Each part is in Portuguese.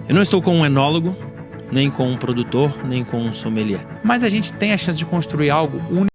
Eu não estou com um enólogo, nem com um produtor, nem com um sommelier. Mas a gente tem a chance de construir algo único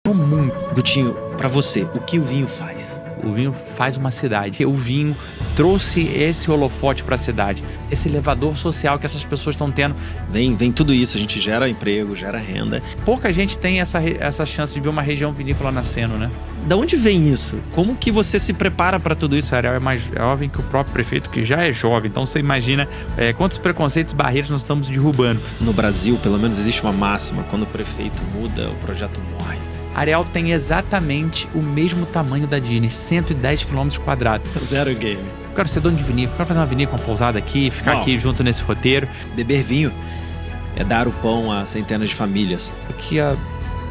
no mundo. Gutinho, para você, o que o vinho faz? O vinho faz uma cidade. O vinho trouxe esse holofote para a cidade. Esse elevador social que essas pessoas estão tendo. Vem tudo isso, a gente gera emprego, gera renda. Pouca gente tem essa chance de ver uma região vinícola nascendo, né? Da onde vem isso? Como que você se prepara para tudo isso? O Ariel é mais jovem que o próprio prefeito, que já é jovem. Então você imagina quantos preconceitos e barreiras nós estamos derrubando. No Brasil, pelo menos, existe uma máxima. Quando o prefeito muda, o projeto morre. Ariel tem exatamente o mesmo tamanho da Disney, 110 km². Zero game. Eu quero ser dono de vinícola, quero fazer uma vinícola, uma pousada aqui, ficar aqui junto nesse roteiro. Beber vinho é dar o pão a centenas de famílias. Daqui a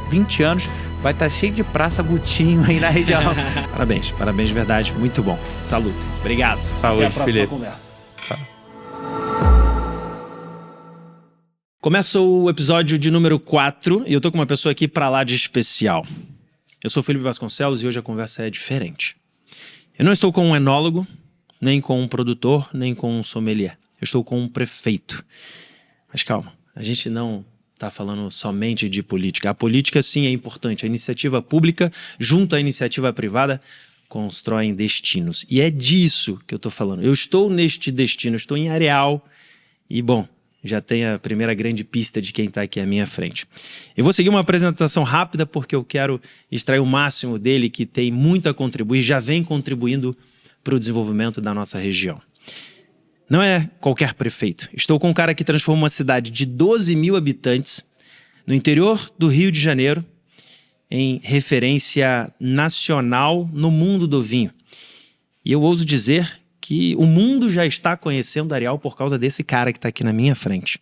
20 anos vai estar cheio de praça Gutinho aí na região. Parabéns de verdade, muito bom. Saúde. Obrigado. Saúde, até a próxima Felipe. conversa. Começa o episódio de número 4 e eu tô com uma pessoa aqui pra lá de especial. Eu sou o Felipe Vasconcelos e hoje a conversa é diferente. Eu não estou com um enólogo, nem com um produtor, nem com um sommelier. Eu estou com um prefeito. Mas calma, a gente não tá falando somente de política. A política sim é importante. A iniciativa pública junto à iniciativa privada constroem destinos. E é disso que eu tô falando. Eu estou neste destino, eu estou em Areal e bom... Já tem a primeira grande pista de quem está aqui à minha frente. Eu vou seguir uma apresentação rápida porque eu quero extrair o máximo dele, que tem muito a contribuir, já vem contribuindo para o desenvolvimento da nossa região. Não é qualquer prefeito. Estou com um cara que transformou uma cidade de 12 mil habitantes no interior do Rio de Janeiro em referência nacional no mundo do vinho. E eu ouso dizer que o mundo já está conhecendo Areal por causa desse cara que está aqui na minha frente.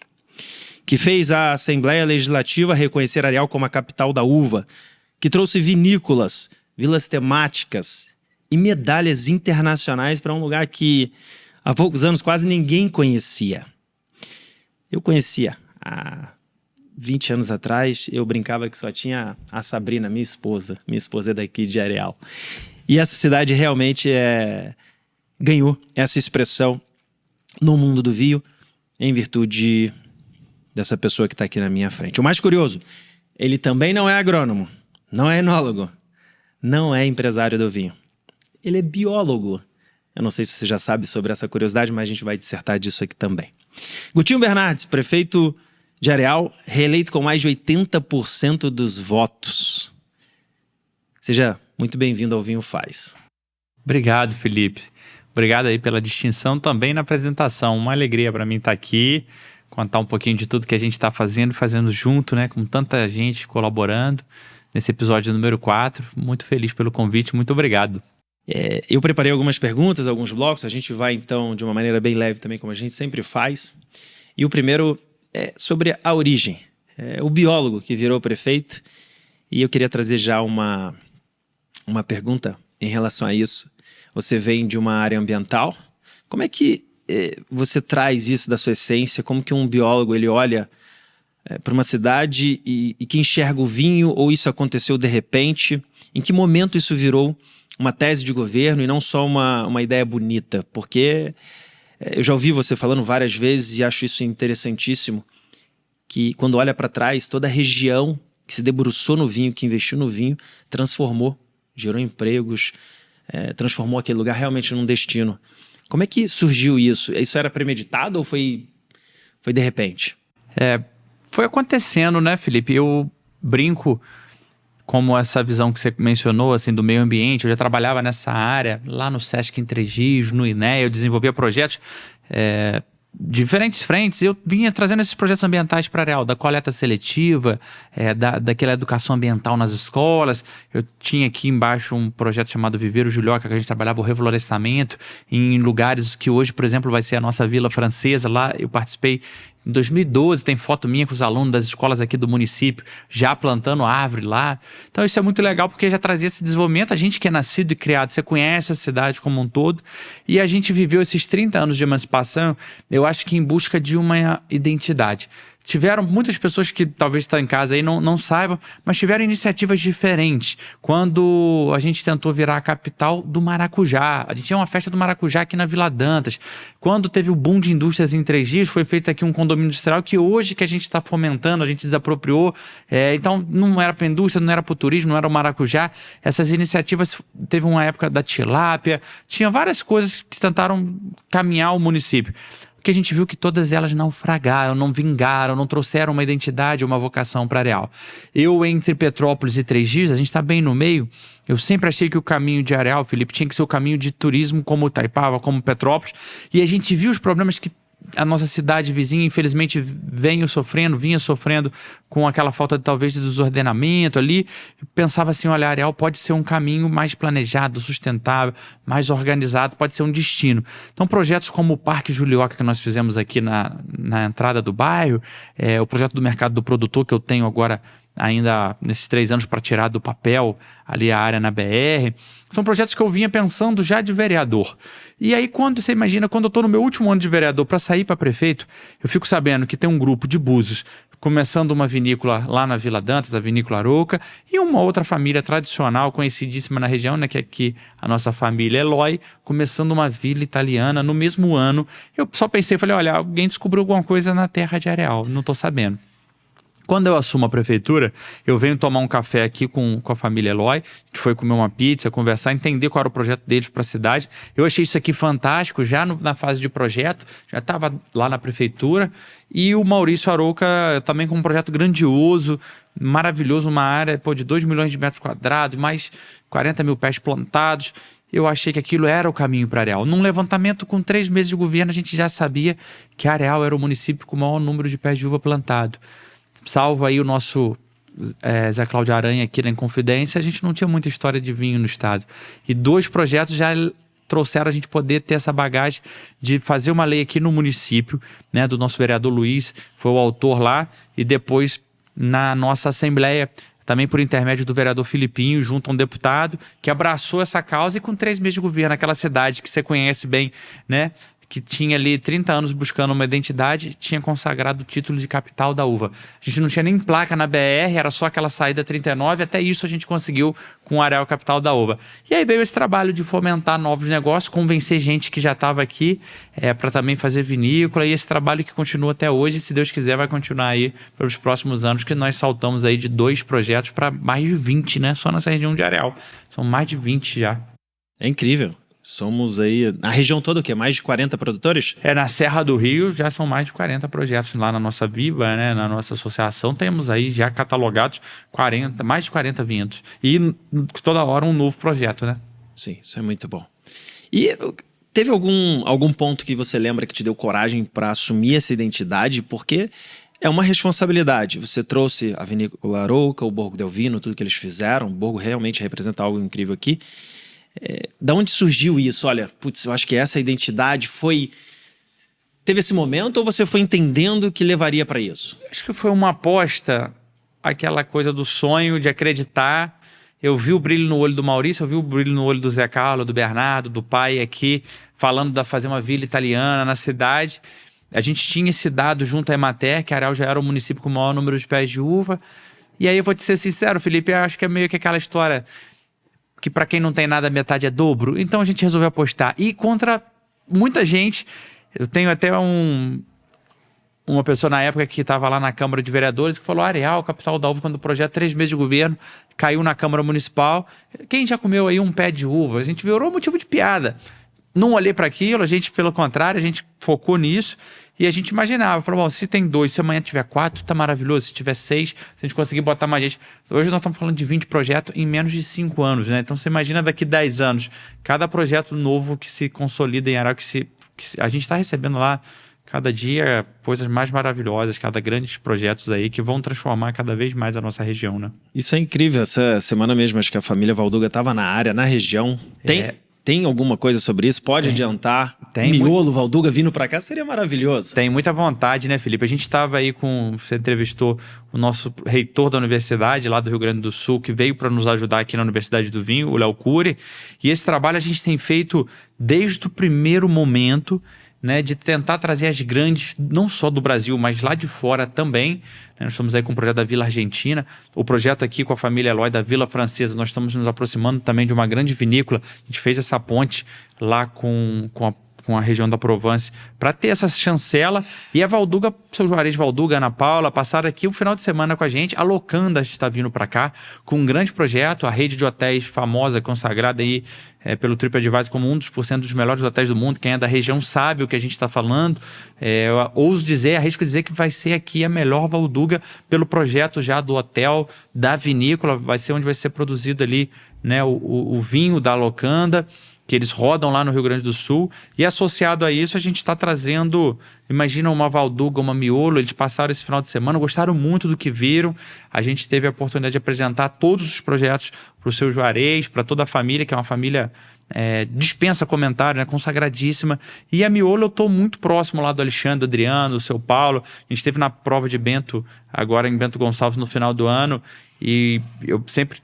Que fez a Assembleia Legislativa reconhecer Areal como a capital da uva, que trouxe vinícolas, vilas temáticas e medalhas internacionais para um lugar que há poucos anos quase ninguém conhecia. Eu conhecia. Há 20 anos atrás, eu brincava que só tinha a Sabrina, minha esposa. Minha esposa é daqui de Areal. E essa cidade realmente ganhou essa expressão no mundo do vinho em virtude dessa pessoa que está aqui na minha frente. O mais curioso, ele também não é agrônomo, não é enólogo, não é empresário do vinho. Ele é biólogo. Eu não sei se você já sabe sobre essa curiosidade, mas a gente vai dissertar disso aqui também. Gutinho Bernardes, prefeito de Areal, reeleito com mais de 80% dos votos. Seja muito bem-vindo ao Vinho Faz. Obrigado, Felipe. Obrigado aí pela distinção também na apresentação. Uma alegria para mim estar aqui, contar um pouquinho de tudo que a gente está fazendo junto, né? Com tanta gente colaborando nesse episódio número 4. Muito feliz pelo convite, muito obrigado. Eu preparei algumas perguntas, alguns blocos. A gente vai então de uma maneira bem leve também, como a gente sempre faz. E o primeiro é sobre a origem. O biólogo que virou prefeito. E eu queria trazer já uma pergunta em relação a isso. Você vem de uma área ambiental. Como é que você traz isso da sua essência? Como que um biólogo ele olha para uma cidade e que enxerga o vinho, ou isso aconteceu de repente? Em que momento isso virou uma tese de governo e não só uma ideia bonita? Porque eu já ouvi você falando várias vezes e acho isso interessantíssimo, que quando olha para trás, toda a região que se debruçou no vinho, que investiu no vinho, transformou, gerou empregos, transformou aquele lugar realmente num destino. Como é que surgiu isso? Isso era premeditado ou foi de repente? Foi acontecendo, né, Felipe? Eu brinco como essa visão que você mencionou, assim, do meio ambiente. Eu já trabalhava nessa área, lá no Sesc Entre Rios, no INEA, eu desenvolvia projetos diferentes frentes. Eu vinha trazendo esses projetos ambientais para Areal, da coleta seletiva, daquela educação ambiental nas escolas. Eu tinha aqui embaixo um projeto chamado Viveiro Julioca, que a gente trabalhava o reflorestamento em lugares que hoje, por exemplo, vai ser a nossa Vila Francesa. Lá eu participei em 2012, tem foto minha com os alunos das escolas aqui do município, já plantando árvore lá. Então isso é muito legal, porque já trazia esse desenvolvimento. A gente que é nascido e criado, você conhece a cidade como um todo, e a gente viveu esses 30 anos de emancipação, eu acho que em busca de uma identidade. tiveram muitas pessoas que talvez estão em casa aí não saibam, mas tiveram iniciativas diferentes. Quando a gente tentou virar a capital do maracujá, a gente tinha uma festa do maracujá aqui na Vila Dantas. Quando teve o boom de indústrias em 3 dias, foi feito aqui um condomínio industrial que hoje que a gente está fomentando, a gente desapropriou. Então não era para a indústria, não era para o turismo, não era o maracujá. Essas iniciativas, teve uma época da tilápia, tinha várias coisas que tentaram caminhar o município. Porque a gente viu que todas elas naufragaram, não vingaram, não trouxeram uma identidade, uma vocação para Areal. Eu, entre Petrópolis e 3 dias, a gente está bem no meio. Eu sempre achei que o caminho de Areal, Felipe, tinha que ser o caminho de turismo como Itaipava, como Petrópolis. E a gente viu os problemas que a nossa cidade vizinha, infelizmente, vinha sofrendo com aquela falta talvez de desordenamento ali. Pensava assim, olha, Areal pode ser um caminho mais planejado, sustentável, mais organizado, pode ser um destino. Então, projetos como o Parque Julioca que nós fizemos aqui na entrada do bairro, o projeto do Mercado do Produtor que eu tenho agora ainda nesses 3 anos para tirar do papel ali a área na BR, são projetos que eu vinha pensando já de vereador. E aí quando você imagina, quando eu estou no meu último ano de vereador para sair para prefeito, eu fico sabendo que tem um grupo de Búzios começando uma vinícola lá na Vila Dantas, a Vinícola Arouca, e uma outra família tradicional, conhecidíssima na região, né, que é aqui a nossa família Eloy, começando uma vila italiana no mesmo ano. Eu só pensei, falei, olha, alguém descobriu alguma coisa na terra de Areal, não estou sabendo. Quando eu assumo a prefeitura, eu venho tomar um café aqui com a família Eloy, a gente foi comer uma pizza, conversar, entender qual era o projeto deles para a cidade. Eu achei isso aqui fantástico, já na fase de projeto, já estava lá na prefeitura. E o Maurício Arouca também com um projeto grandioso, maravilhoso, uma área de 2 milhões de metros quadrados, mais 40 mil pés plantados. Eu achei que aquilo era o caminho para Areal. Num levantamento com 3 meses de governo, a gente já sabia que Areal era o município com o maior número de pés de uva plantado. Salvo aí o nosso Zé Cláudio Aranha aqui na Inconfidência, a gente não tinha muita história de vinho no estado. E 2 projetos já trouxeram a gente poder ter essa bagagem de fazer uma lei aqui no município, né, do nosso vereador Luiz, foi o autor lá, e depois na nossa Assembleia, também por intermédio do vereador Filipinho, junto a um deputado, que abraçou essa causa e com 3 meses de governo, aquela cidade que você conhece bem, né, que tinha ali 30 anos buscando uma identidade, tinha consagrado o título de capital da uva. A gente não tinha nem placa na BR, era só aquela saída 39, até isso a gente conseguiu com o Areal capital da uva. E aí veio esse trabalho de fomentar novos negócios, convencer gente que já estava aqui para também fazer vinícola, e esse trabalho que continua até hoje, se Deus quiser vai continuar aí pelos próximos anos, que nós saltamos aí de 2 projetos para mais de 20, né? Só nessa região de Areal. São mais de 20 já. É incrível. Somos aí, na região toda, o quê? Mais de 40 produtores? Na Serra do Rio já são mais de 40 projetos lá na nossa Viva, né? Na nossa associação temos aí já catalogados mais de 40 vinhedos. E toda hora um novo projeto, né? Sim, isso é muito bom. E teve algum ponto que você lembra que te deu coragem para assumir essa identidade? Porque é uma responsabilidade. Você trouxe a Vinícola Arouca, o Borgo del Vino, tudo que eles fizeram. O Borgo realmente representa algo incrível aqui. Da onde surgiu isso? Olha, putz, eu acho que essa identidade teve esse momento, ou você foi entendendo que levaria para isso? Acho que foi uma aposta, aquela coisa do sonho, de acreditar. Eu vi o brilho no olho do Maurício, eu vi o brilho no olho do Zé Carlos, do Bernardo, do pai aqui, falando de fazer uma vila italiana na cidade. A gente tinha esse dado junto à Emater, que Areal já era o município com o maior número de pés de uva. E aí eu vou te ser sincero, Felipe, eu acho que é meio que aquela história que para quem não tem nada, metade é dobro. Então a gente resolveu apostar. E contra muita gente, eu tenho até uma pessoa na época que estava lá na Câmara de Vereadores que falou: Areal, capital da uva, quando o projeto 3 meses de governo caiu na Câmara Municipal. Quem já comeu aí um pé de uva? A gente virou motivo de piada. Não olhei para aquilo, a gente, pelo contrário, a gente focou nisso e a gente imaginava, falou, bom, se tem 2, se amanhã tiver 4, tá maravilhoso, se tiver 6, se a gente conseguir botar mais gente. Hoje nós estamos falando de 20 projetos em menos de 5 anos, né? Então você imagina daqui 10 anos, cada projeto novo que se consolida em Areal, que a gente está recebendo lá cada dia coisas mais maravilhosas, cada grandes projetos aí que vão transformar cada vez mais a nossa região, né? Isso é incrível. Essa semana mesmo, acho que a família Valduga estava na área, na região. Tem alguma coisa sobre isso? Pode adiantar? Miolo, Valduga vindo para cá seria maravilhoso. Tem muita vontade, né, Felipe? A gente estava aí você entrevistou o nosso reitor da universidade lá do Rio Grande do Sul, que veio para nos ajudar aqui na Universidade do Vinho, o Léo Cury. E esse trabalho a gente tem feito desde o primeiro momento né, de tentar trazer as grandes, não só do Brasil, mas lá de fora também. Nós estamos aí com o projeto da Vila Argentina, o projeto aqui com a família Eloy da Vila Francesa. Nós estamos nos aproximando também de uma grande vinícola. A gente fez essa ponte lá com a região da Provence, para ter essa chancela. E a Valduga, seu Juarez Valduga, Ana Paula, passaram aqui o final de semana com a gente. A Locanda está vindo para cá com um grande projeto, a rede de hotéis famosa, consagrada aí pelo TripAdvisor como 1% dos melhores hotéis do mundo. Quem é da região sabe o que a gente está falando. Eu ouso dizer, arrisco dizer que vai ser aqui a melhor Valduga pelo projeto já do hotel, da vinícola. Vai ser onde vai ser produzido ali, né, o vinho da Locanda, que eles rodam lá no Rio Grande do Sul. E associado a isso, a gente está trazendo, imagina uma Valduga, uma Miolo. Eles passaram esse final de semana, gostaram muito do que viram. A gente teve a oportunidade de apresentar todos os projetos para o seu Juarez, para toda a família, que é uma família dispensa comentário, né, consagradíssima. E a Miolo, eu estou muito próximo lá do Alexandre, do Adriano, do seu Paulo. A gente esteve na prova de Bento, agora em Bento Gonçalves, no final do ano. E eu sempre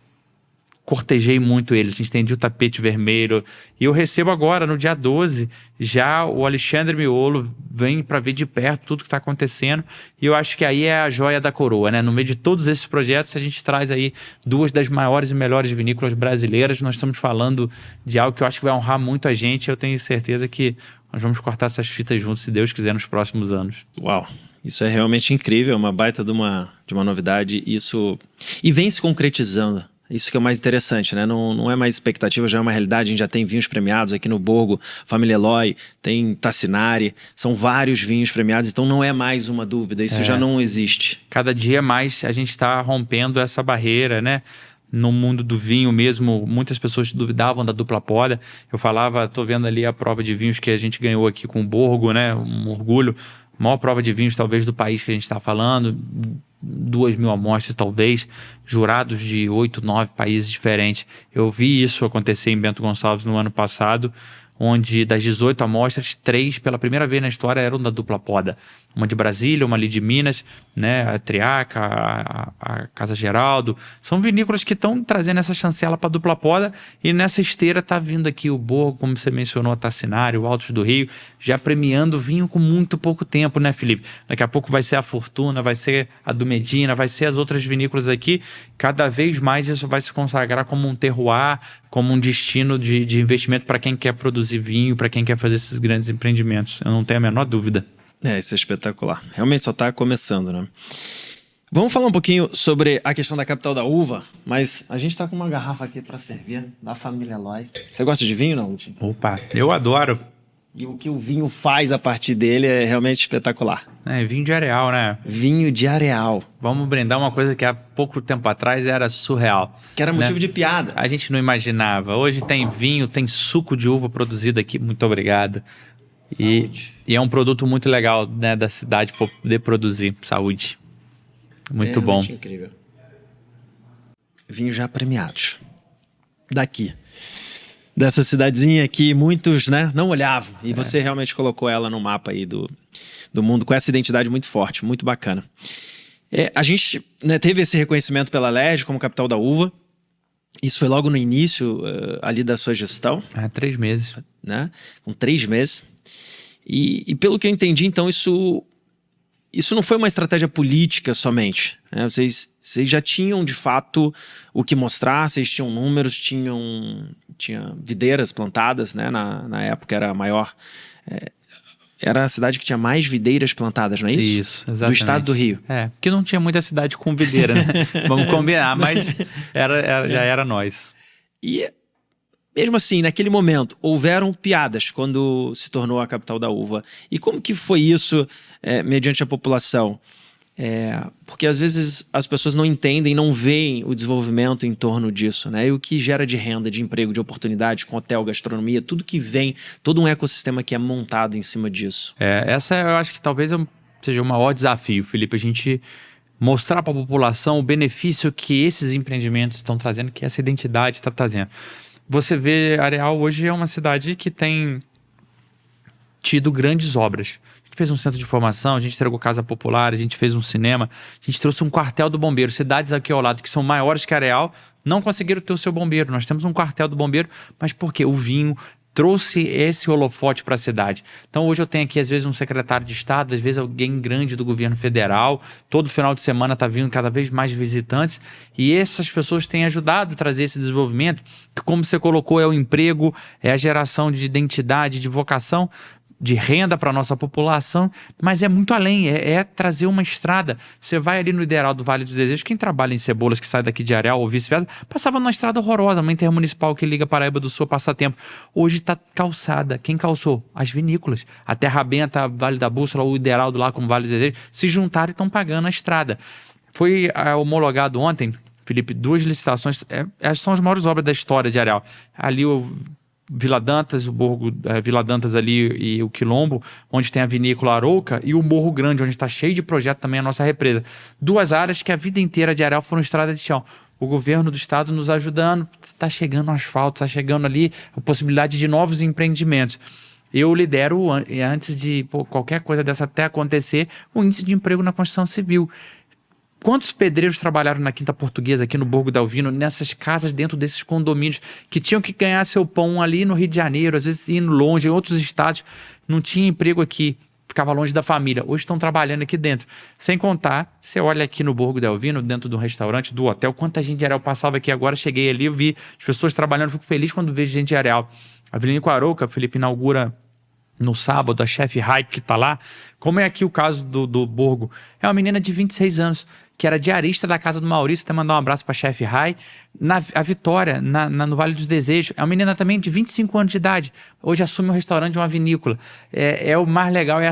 cortejei muito eles, estendi o tapete vermelho. E eu recebo agora, no dia 12, já o Alexandre Miolo vem para ver de perto tudo que está acontecendo. E eu acho que aí é a joia da coroa, né? No meio de todos esses projetos, a gente traz aí duas das maiores e melhores vinícolas brasileiras. Nós estamos falando de algo que eu acho que vai honrar muito a gente. Eu tenho certeza que nós vamos cortar essas fitas juntos, se Deus quiser, nos próximos anos. Uau! Isso é realmente incrível, uma baita de uma novidade. Isso... E vem se concretizando. Isso que é o mais interessante, né? Não é mais expectativa, já é uma realidade. A gente já tem vinhos premiados aqui no Borgo, Família Eloy, tem Tassinari, são vários vinhos premiados, então não é mais uma dúvida, isso já não existe. Cada dia mais a gente está rompendo essa barreira, né? No mundo do vinho mesmo, muitas pessoas duvidavam da dupla poda. Eu falava, tô vendo ali a prova de vinhos que a gente ganhou aqui com o Borgo, né? Um orgulho, a maior prova de vinhos talvez do país que a gente está falando, 2.000 amostras talvez, jurados de 8, 9 países diferentes. Eu vi isso acontecer em Bento Gonçalves no ano passado, onde das 18 amostras, 3 pela primeira vez na história eram da dupla poda. Uma de Brasília, uma ali de Minas, né? A Triaca, a Casa Geraldo. São vinícolas que estão trazendo essa chancela para dupla poda, e nessa esteira está vindo aqui o Borgo, como você mencionou, a Tassinari, o Altos do Rio, já premiando vinho com muito pouco tempo, né, Felipe? Daqui a pouco vai ser a Fortuna, vai ser a do Medina, vai ser as outras vinícolas aqui. Cada vez mais isso vai se consagrar como um terroir, como um destino de investimento para quem quer produzir vinho, para quem quer fazer esses grandes empreendimentos. Eu não tenho a menor dúvida. Isso é espetacular. Realmente só está começando, né? Vamos falar um pouquinho sobre a questão da capital da uva, mas a gente está com uma garrafa aqui para servir, da família Eloy. Você gosta de vinho, não, Lúcio? Opa, eu adoro. E o que o vinho faz a partir dele é realmente espetacular. Vinho de Areal, né? Vinho de Areal. Vamos brindar uma coisa que há pouco tempo atrás era surreal. Que era motivo de piada. A gente não imaginava. Hoje tem vinho, tem suco de uva produzido aqui. Muito obrigado. E é um produto muito legal, né, da cidade poder produzir. Saúde. Muito bom. Incrível. Vinhos já premiados. Daqui. Dessa cidadezinha que muitos, né, não olhavam. E você realmente colocou ela no mapa aí do mundo com essa identidade muito forte, muito bacana. A gente, né, teve esse reconhecimento pela LERJ como capital da uva. Isso foi logo no início ali da sua gestão. 3 meses. Né? Com 3 meses. E pelo que eu entendi, então, isso não foi uma estratégia política somente, né? Vocês já tinham, de fato, o que mostrar, vocês tinham números, tinha videiras plantadas, né? Na época era a maior... era a cidade que tinha mais videiras plantadas, não é isso? Isso, exatamente. Do estado do Rio. Porque não tinha muita cidade com videira, né? Vamos combinar, mas já era nós. E... mesmo assim, naquele momento, houveram piadas quando se tornou a capital da uva. E como que foi isso mediante a população? Porque às vezes as pessoas não entendem, não veem o desenvolvimento em torno disso, né? E o que gera de renda, de emprego, de oportunidades com hotel, gastronomia, tudo que vem, todo um ecossistema que é montado em cima disso. Essa eu acho que talvez seja o maior desafio, Felipe, a gente mostrar para a população o benefício que esses empreendimentos estão trazendo, que essa identidade está trazendo. Você vê, Areal hoje é uma cidade que tem tido grandes obras. A gente fez um centro de formação, a gente entregou casa popular, a gente fez um cinema, a gente trouxe um quartel do bombeiro. Cidades aqui ao lado que são maiores que Areal não conseguiram ter o seu bombeiro. Nós temos um quartel do bombeiro, mas por quê? O vinho trouxe esse holofote para a cidade. Então hoje eu tenho aqui às vezes um secretário de Estado, às vezes alguém grande do governo federal, todo final de semana está vindo cada vez mais visitantes, e essas pessoas têm ajudado a trazer esse desenvolvimento, que como você colocou, é o emprego, é a geração de identidade, de vocação, de renda para a nossa população, mas é muito além, é trazer uma estrada. Você vai ali no ideal do Vale dos Desejos, quem trabalha em Cebolas, que sai daqui de Areal ou vice-versa, passava numa estrada horrorosa, uma intermunicipal que liga Paraíba do Sul a Passatempo. Hoje está calçada. Quem calçou? As vinícolas. A Terra Benta, Vale da Bússola, o Ideraldo lá como Vale dos Desejos, se juntaram e estão pagando a estrada. Foi homologado ontem, Felipe, 2 licitações, são as maiores obras da história de Areal. Ali o Vila Dantas, o Borgo Vila Dantas ali e o Quilombo, onde tem a vinícola Arouca, e o Morro Grande, onde está cheio de projeto também a nossa represa. 2 áreas que a vida inteira de Areal foram estrada de chão. O governo do estado nos ajudando, está chegando asfalto, está chegando ali a possibilidade de novos empreendimentos. Eu lidero, antes de qualquer coisa dessa até acontecer, o índice de emprego na construção civil. Quantos pedreiros trabalharam na Quinta Portuguesa, aqui no Borgo da Alvino, nessas casas dentro desses condomínios, que tinham que ganhar seu pão ali no Rio de Janeiro, às vezes indo longe, em outros estados, não tinha emprego aqui, ficava longe da família. Hoje estão trabalhando aqui dentro. Sem contar, você olha aqui no Borgo da Alvino, dentro do restaurante, do hotel, quanta gente de Areal passava aqui agora, cheguei ali, eu vi as pessoas trabalhando, fico feliz quando vejo gente de Areal. A Avenida Arouca, Felipe, inaugura no sábado, a chefe Raik que está lá, como é aqui o caso do Borgo, é uma menina de 26 anos, que era diarista da casa do Maurício, até mandar um abraço para a chefe Rai, a Vitória, no Vale dos Desejos, é uma menina também de 25 anos de idade, hoje assume o restaurante de uma vinícola. O mais legal é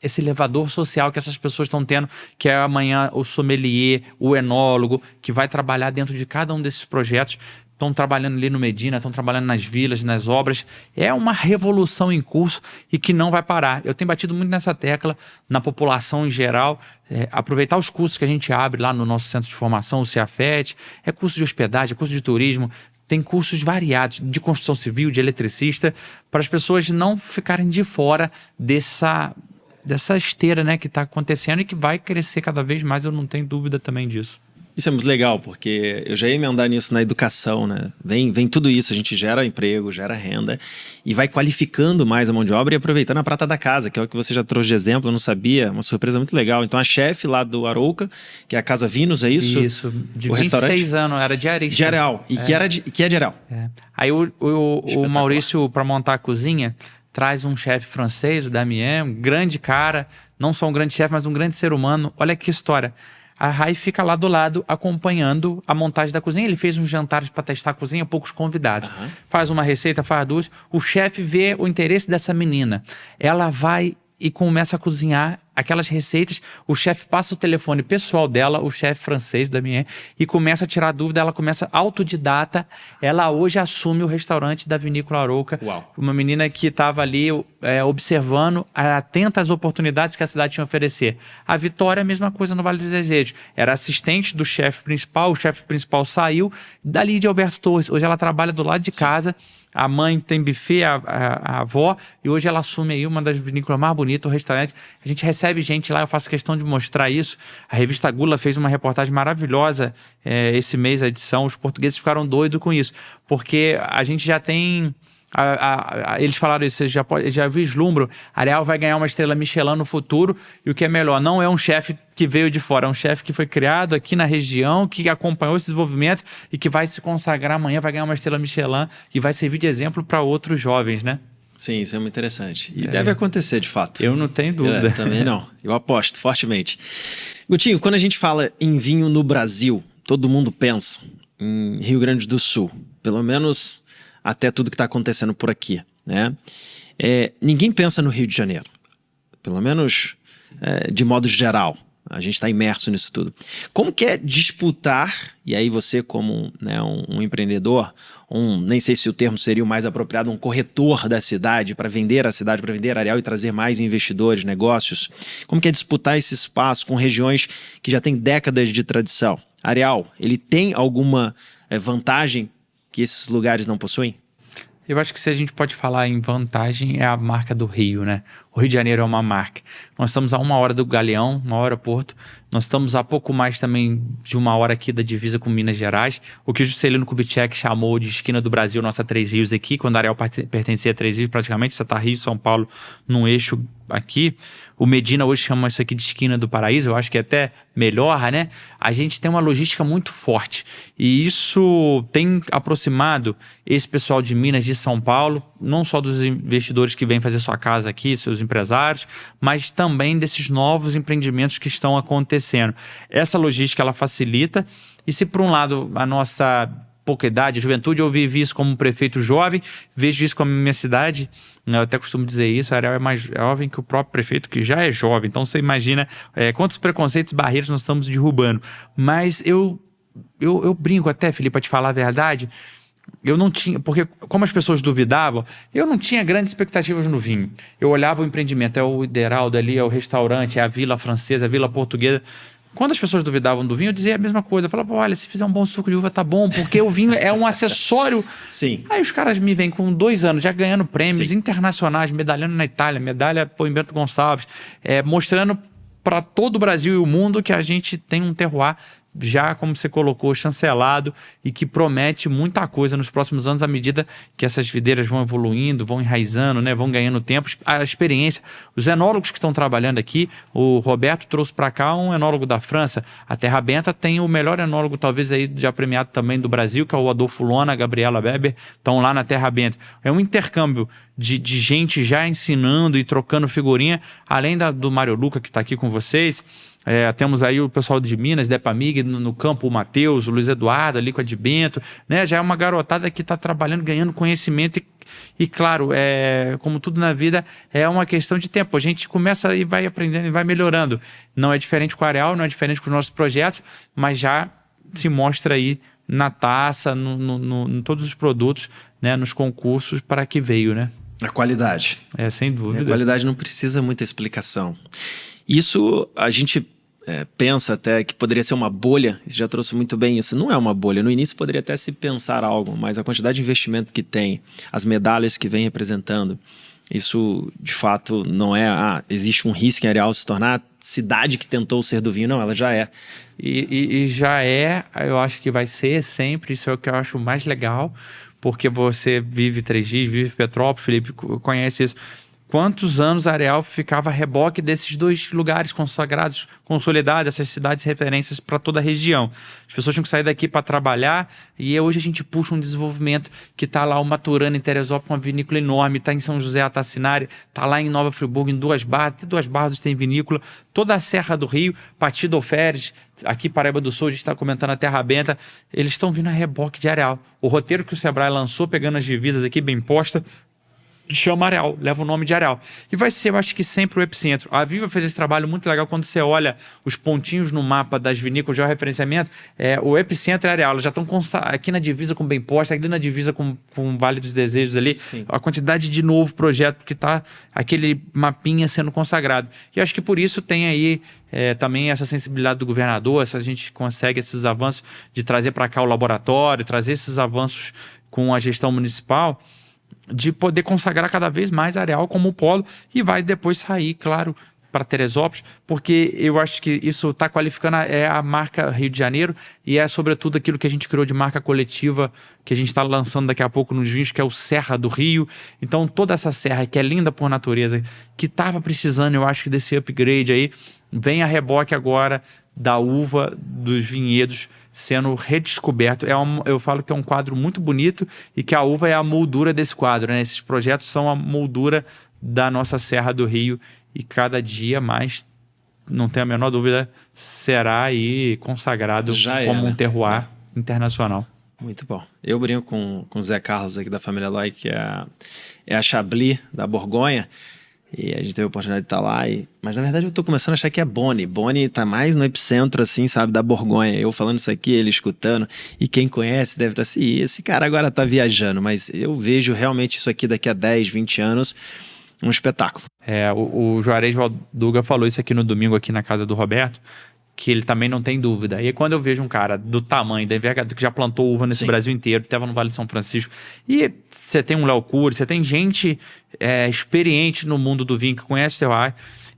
esse elevador social que essas pessoas estão tendo, que é amanhã o sommelier, o enólogo, que vai trabalhar dentro de cada um desses projetos. Estão trabalhando ali no Medina, estão trabalhando nas vilas, nas obras. É uma revolução em curso e que não vai parar. Eu tenho batido muito nessa tecla, na população em geral, aproveitar os cursos que a gente abre lá no nosso centro de formação, o CEAFET, curso de hospedagem, curso de turismo, tem cursos variados de construção civil, de eletricista, para as pessoas não ficarem de fora dessa esteira, né, que está acontecendo e que vai crescer cada vez mais, eu não tenho dúvida também disso. Isso é muito legal, porque eu já ia emendar nisso na educação, né? Vem tudo isso, a gente gera emprego, gera renda e vai qualificando mais a mão de obra e aproveitando a prata da casa, que é o que você já trouxe de exemplo, eu não sabia, uma surpresa muito legal. Então a chefe lá do Arouca, que é a Casa Vinos, é isso? Isso, de 26 anos, era diarista. De Areal, e que é de Areal. Aí o Maurício, para montar a cozinha, traz um chefe francês, o Damien, um grande cara, não só um grande chefe, mas um grande ser humano. Olha que história. A Rai fica lá do lado acompanhando a montagem da cozinha. Ele fez uns jantares para testar a cozinha, poucos convidados. Faz uma receita, faz 2. O chefe vê o interesse dessa menina. Ela vai e começa a cozinhar aquelas receitas. O chefe passa o telefone pessoal dela, o chefe francês da minha, e começa a tirar dúvida. Ela começa autodidata. Ela hoje assume o restaurante da Vinícola Arouca. Uau. Uma menina que estava ali observando, atenta às oportunidades que a cidade tinha a oferecer. A Vitória, a mesma coisa no Vale dos Desejos. Era assistente do chefe principal, o chefe principal saiu, dali de Alberto Torres. Hoje ela trabalha do lado de casa. A mãe tem buffet, a avó, e hoje ela assume aí uma das vinícolas mais bonitas, o restaurante. A gente recebe gente lá, eu faço questão de mostrar isso. A revista Gula fez uma reportagem maravilhosa esse mês, a edição. Os portugueses ficaram doidos com isso, porque a gente já tem... eles falaram isso, já vislumbram. Areal vai ganhar uma estrela Michelin no futuro, e o que é melhor, não é um chefe que veio de fora, é um chefe que foi criado aqui na região, que acompanhou esse desenvolvimento e que vai se consagrar amanhã, vai ganhar uma estrela Michelin e vai servir de exemplo para outros jovens, né? Sim, isso é muito interessante. E deve acontecer, de fato. Eu não tenho dúvida. Também não. Eu aposto fortemente. Gutinho, quando a gente fala em vinho no Brasil, todo mundo pensa em Rio Grande do Sul. Pelo menos até tudo que está acontecendo por aqui, né? Ninguém pensa no Rio de Janeiro. Pelo menos de modo geral. A gente está imerso nisso tudo. Como que é disputar, e aí você como um empreendedor, nem sei se o termo seria o mais apropriado, um corretor da cidade para vender a cidade, para vender Areal e trazer mais investidores, negócios. Como que é disputar esse espaço com regiões que já têm décadas de tradição? Areal, ele tem alguma vantagem que esses lugares não possuem? Eu acho que se a gente pode falar em vantagem, é a marca do Rio, né? O Rio de Janeiro é uma marca. Nós estamos a 1 hora do Galeão, 1 hora Porto. Nós estamos a pouco mais também de 1 hora aqui da divisa com Minas Gerais. O que o Juscelino Kubitschek chamou de esquina do Brasil, nossa Três Rios aqui, quando a Areal pertencia a Três Rios, praticamente, você tá Rio e São Paulo num eixo aqui. O Medina hoje chama isso aqui de esquina do paraíso, eu acho que é até melhor, né? A gente tem uma logística muito forte e isso tem aproximado esse pessoal de Minas, de São Paulo, não só dos investidores que vêm fazer sua casa aqui, seus empresários, mas também desses novos empreendimentos que estão acontecendo. Essa logística, ela facilita e se por um lado a nossa pouca idade, a juventude, eu vivi isso como prefeito jovem, vejo isso como minha cidade, eu até costumo dizer isso, a Areal é mais jovem que o próprio prefeito, que já é jovem, então você imagina quantos preconceitos e barreiras nós estamos derrubando. Mas eu brinco até, Felipe, para te falar a verdade, eu não tinha, porque como as pessoas duvidavam, eu não tinha grandes expectativas no vinho. Eu olhava o empreendimento, é o Ideraldo ali, é o restaurante, é a Vila Francesa, a Vila Portuguesa. Quando as pessoas duvidavam do vinho, eu dizia a mesma coisa. Eu falava, olha, se fizer um bom suco de uva tá bom, porque o vinho é um acessório. Sim. Aí os caras me vêm com 2 anos já ganhando prêmios Sim. internacionais, medalhando na Itália, medalha por Bento Gonçalves, mostrando para todo o Brasil e o mundo que a gente tem um terroir já, como você colocou, chancelado e que promete muita coisa nos próximos anos à medida que essas videiras vão evoluindo, vão enraizando, né, vão ganhando tempo, a experiência. Os enólogos que estão trabalhando aqui, o Roberto trouxe para cá um enólogo da França, a Terra Benta tem o melhor enólogo talvez aí já premiado também do Brasil, que é o Adolfo Lona, a Gabriela Weber, estão lá na Terra Benta. É um intercâmbio de gente já ensinando e trocando figurinha, além do Mário Luca que está aqui com vocês. Temos aí o pessoal de Minas, Depamig, no campo, o Matheus, o Luiz Eduardo ali com a de Bento, né? Já é uma garotada que está trabalhando, ganhando conhecimento e claro, como tudo na vida, é uma questão de tempo. A gente começa e vai aprendendo e vai melhorando. Não é diferente com a Areal, não é diferente com os nossos projetos, mas já se mostra aí na taça, em todos os produtos, né? Nos concursos para que veio, né? A qualidade. Sem dúvida. A qualidade não precisa muita explicação. Isso a gente pensa até que poderia ser uma bolha, você já trouxe muito bem isso, não é uma bolha, no início poderia até se pensar algo, mas a quantidade de investimento que tem, as medalhas que vem representando, isso de fato não é, existe um risco em Areal se tornar a cidade que tentou ser do vinho, não, ela já é. E já eu acho que vai ser sempre, isso é o que eu acho mais legal, porque você vive 3Gs, vive Petrópolis, Felipe conhece isso. Quantos anos a Areal ficava a reboque desses 2 lugares consagrados, consolidados, essas cidades referências para toda a região. As pessoas tinham que sair daqui para trabalhar e hoje a gente puxa um desenvolvimento que está lá o Maturana em Teresópolis, uma vinícola enorme, está em São José Atacinari, está lá em Nova Friburgo, em Duas Barras, até Duas Barras tem vinícola, toda a Serra do Rio, Pati do Alferes, aqui Paraíba do Sul, a gente está comentando a Terra Benta, eles estão vindo a reboque de Areal. O roteiro que o Sebrae lançou, pegando as divisas aqui bem postas, chama Areal, leva o nome de Areal. E vai ser, eu acho que sempre o epicentro. A Viva fez esse trabalho muito legal quando você olha os pontinhos no mapa das vinícolas de referenciamento, o epicentro é Areal. Elas já estão aqui na divisa com Bem Posta, aqui na divisa com Vale dos Desejos ali. Sim. A quantidade de novo projeto que está aquele mapinha sendo consagrado. E acho que por isso tem aí também essa sensibilidade do governador, se a gente consegue esses avanços de trazer para cá o laboratório, trazer esses avanços com a gestão municipal, de poder consagrar cada vez mais a Areal como polo e vai depois sair, claro, para Teresópolis, porque eu acho que isso está qualificando a marca Rio de Janeiro e sobretudo aquilo que a gente criou de marca coletiva que a gente está lançando daqui a pouco nos vinhos, que é o Serra do Rio. Então toda essa serra que é linda por natureza, que estava precisando, eu acho que desse upgrade aí, vem a reboque agora da uva, dos vinhedos sendo redescoberto. Eu falo que é um quadro muito bonito e que a uva é a moldura desse quadro, né? Esses projetos são a moldura da nossa Serra do Rio e cada dia mais, não tenho a menor dúvida, será aí consagrado como um terroir internacional. Muito bom. Eu brinco com o Zé Carlos aqui da família Loi, que é a Chablis da Borgonha. E a gente teve a oportunidade de estar lá. Mas na verdade eu tô começando a achar que é Bonnie. Bonnie tá mais no epicentro, assim, sabe, da Borgonha. Eu falando isso aqui, ele escutando. E quem conhece deve estar assim, esse cara agora tá viajando. Mas eu vejo realmente isso aqui daqui a 10, 20 anos, um espetáculo. O Juarez Valduga falou isso aqui no domingo, aqui na casa do Roberto. que ele também não tem dúvida. E aí, quando eu vejo um cara do tamanho, da envergadura, que já plantou uva nesse Brasil inteiro, estava no Vale de São Francisco, e você tem um Léo Cury, você tem gente experiente no mundo do vinho, que conhece o terroir.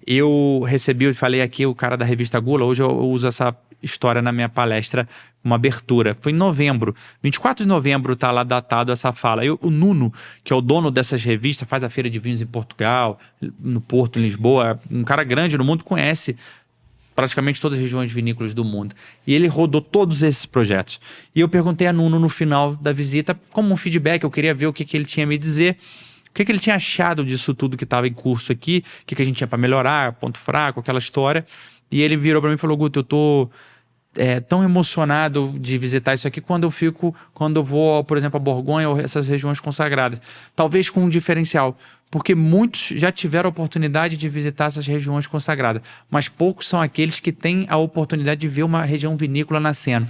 Eu recebi, eu falei aqui, o cara da revista Gula, hoje eu uso essa história na minha palestra, uma abertura. Foi em novembro, 24 de novembro tá lá datado essa fala. E o Nuno, que é o dono dessas revistas, faz a feira de vinhos em Portugal, no Porto, em Lisboa, um cara grande no mundo, conhece praticamente todas as regiões vinícolas do mundo. E ele rodou todos esses projetos. E eu perguntei a Nuno no final da visita, como um feedback, eu queria ver o que ele tinha a me dizer, o que ele tinha achado disso tudo que estava em curso aqui, o que a gente tinha para melhorar, ponto fraco, aquela história. E ele virou para mim e falou: Guto, eu tô tão emocionado de visitar isso aqui quando eu vou, por exemplo, a Borgonha ou essas regiões consagradas. Talvez com um diferencial, porque muitos já tiveram a oportunidade de visitar essas regiões consagradas, mas poucos são aqueles que têm a oportunidade de ver uma região vinícola nascendo.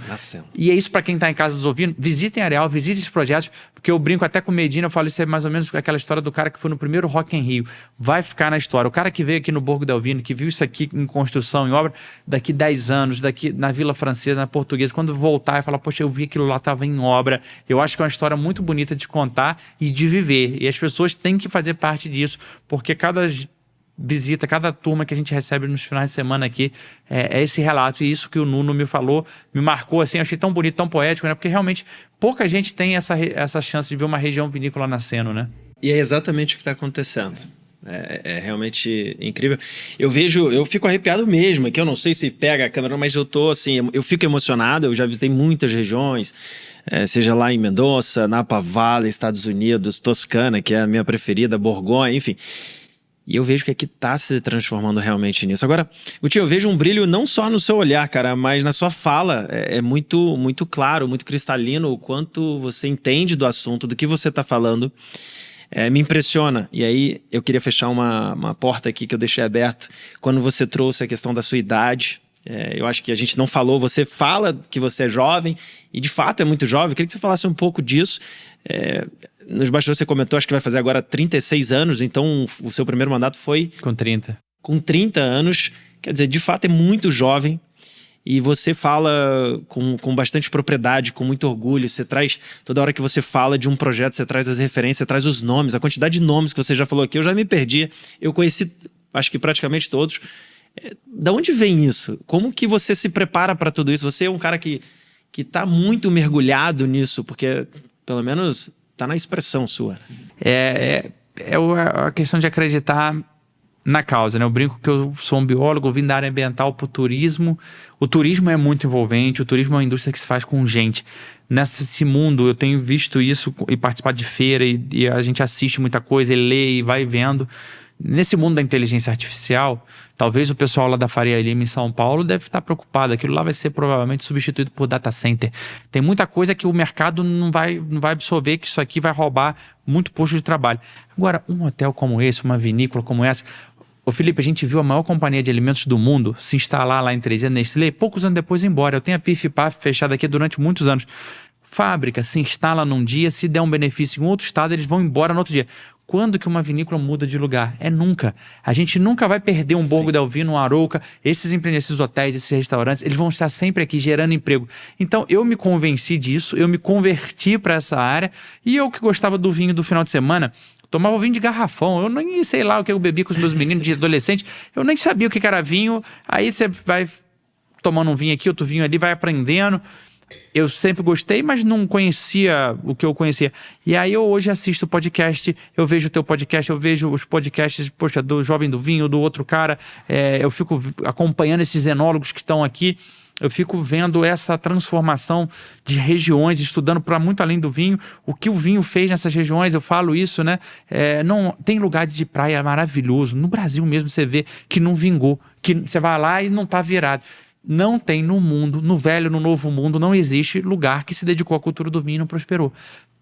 E é isso para quem está em casa nos ouvindo. Visitem Areal, visitem esses projetos, porque eu brinco até com o Medina, eu falo, isso é mais ou menos aquela história do cara que foi no primeiro Rock in Rio. Vai ficar na história. O cara que veio aqui no Borgo del Vino, que viu isso aqui em construção, em obra, daqui 10 anos, daqui na Vila Francesa, na Portuguesa, quando voltar e falar, poxa, eu vi aquilo lá, estava em obra. Eu acho que é uma história muito bonita de contar e de viver. E as pessoas têm que fazer parte disso, porque cada visita, cada turma que a gente recebe nos finais de semana aqui é esse relato, e isso que o Nuno me falou, me marcou assim, eu achei tão bonito, tão poético, né? Porque realmente pouca gente tem essa chance de ver uma região vinícola nascendo, né? E é exatamente o que está acontecendo. É realmente incrível. Eu fico arrepiado mesmo, aqui eu não sei se pega a câmera, mas eu tô assim, eu fico emocionado, eu já visitei muitas regiões, seja lá em Mendoza, Napa Valley, Estados Unidos, Toscana, que é a minha preferida, Borgonha, enfim. E eu vejo que aqui está se transformando realmente nisso. Agora, Gutinho, eu vejo um brilho não só no seu olhar, cara, mas na sua fala. É muito, muito claro, muito cristalino o quanto você entende do assunto, do que você está falando. Me impressiona. E aí eu queria fechar uma porta aqui que eu deixei aberto quando você trouxe a questão da sua idade. Eu acho que a gente não falou, você fala que você é jovem e de fato é muito jovem. Eu queria que você falasse um pouco disso. Nos bastidores você comentou, acho que vai fazer agora 36 anos, então o seu primeiro mandato foi... Com 30. Com 30 anos, quer dizer, de fato é muito jovem. E você fala com bastante propriedade, com muito orgulho. Você traz, toda hora que você fala de um projeto, você traz as referências, você traz os nomes, a quantidade de nomes que você já falou aqui, eu já me perdi. Eu conheci, acho que praticamente todos. Da onde vem isso? Como que você se prepara para tudo isso? Você é um cara que está muito mergulhado nisso, porque pelo menos está na expressão sua. A questão de acreditar na causa, né? Eu brinco que eu sou um biólogo, vim da área ambiental para o turismo. O turismo é muito envolvente, o turismo é uma indústria que se faz com gente. Nesse mundo, eu tenho visto isso e participado de feira e a gente assiste muita coisa, e lê e vai vendo. Nesse mundo da inteligência artificial, talvez o pessoal lá da Faria Lima em São Paulo deve estar preocupado. Aquilo lá vai ser provavelmente substituído por data center. Tem muita coisa que o mercado não vai absorver, que isso aqui vai roubar muito posto de trabalho. Agora, um hotel como esse, uma vinícola como essa... Ô Felipe, a gente viu a maior companhia de alimentos do mundo se instalar lá em 3G, Nestlé, poucos anos depois ir embora. Eu tenho a PIF e PAF fechada aqui durante muitos anos. Fábrica se instala num dia, se der um benefício em outro estado, eles vão embora no outro dia. Quando que uma vinícola muda de lugar? Nunca. A gente nunca vai perder um Borgo del Vino, um Arouca, esses empreendimentos, esses hotéis, esses restaurantes, eles vão estar sempre aqui gerando emprego. Então eu me convenci disso, eu me converti para essa área, e eu que gostava do vinho do final de semana, tomava vinho de garrafão, eu nem sei lá o que eu bebi com os meus meninos de adolescente, eu nem sabia o que era vinho. Aí você vai tomando um vinho aqui, outro vinho ali, vai aprendendo. Eu sempre gostei, mas não conhecia o que eu conhecia. E aí eu hoje assisto o podcast, eu vejo o teu podcast, eu vejo os podcasts, poxa, do Jovem do Vinho, do outro cara, eu fico acompanhando esses enólogos que estão aqui, eu fico vendo essa transformação de regiões, estudando para muito além do vinho, o que o vinho fez nessas regiões. Eu falo isso, né? Não, tem lugar de praia maravilhoso, no Brasil mesmo você vê que não vingou, que você vai lá e não está virado. Não tem no mundo, no velho, no novo mundo, não existe lugar que se dedicou à cultura do vinho e não prosperou.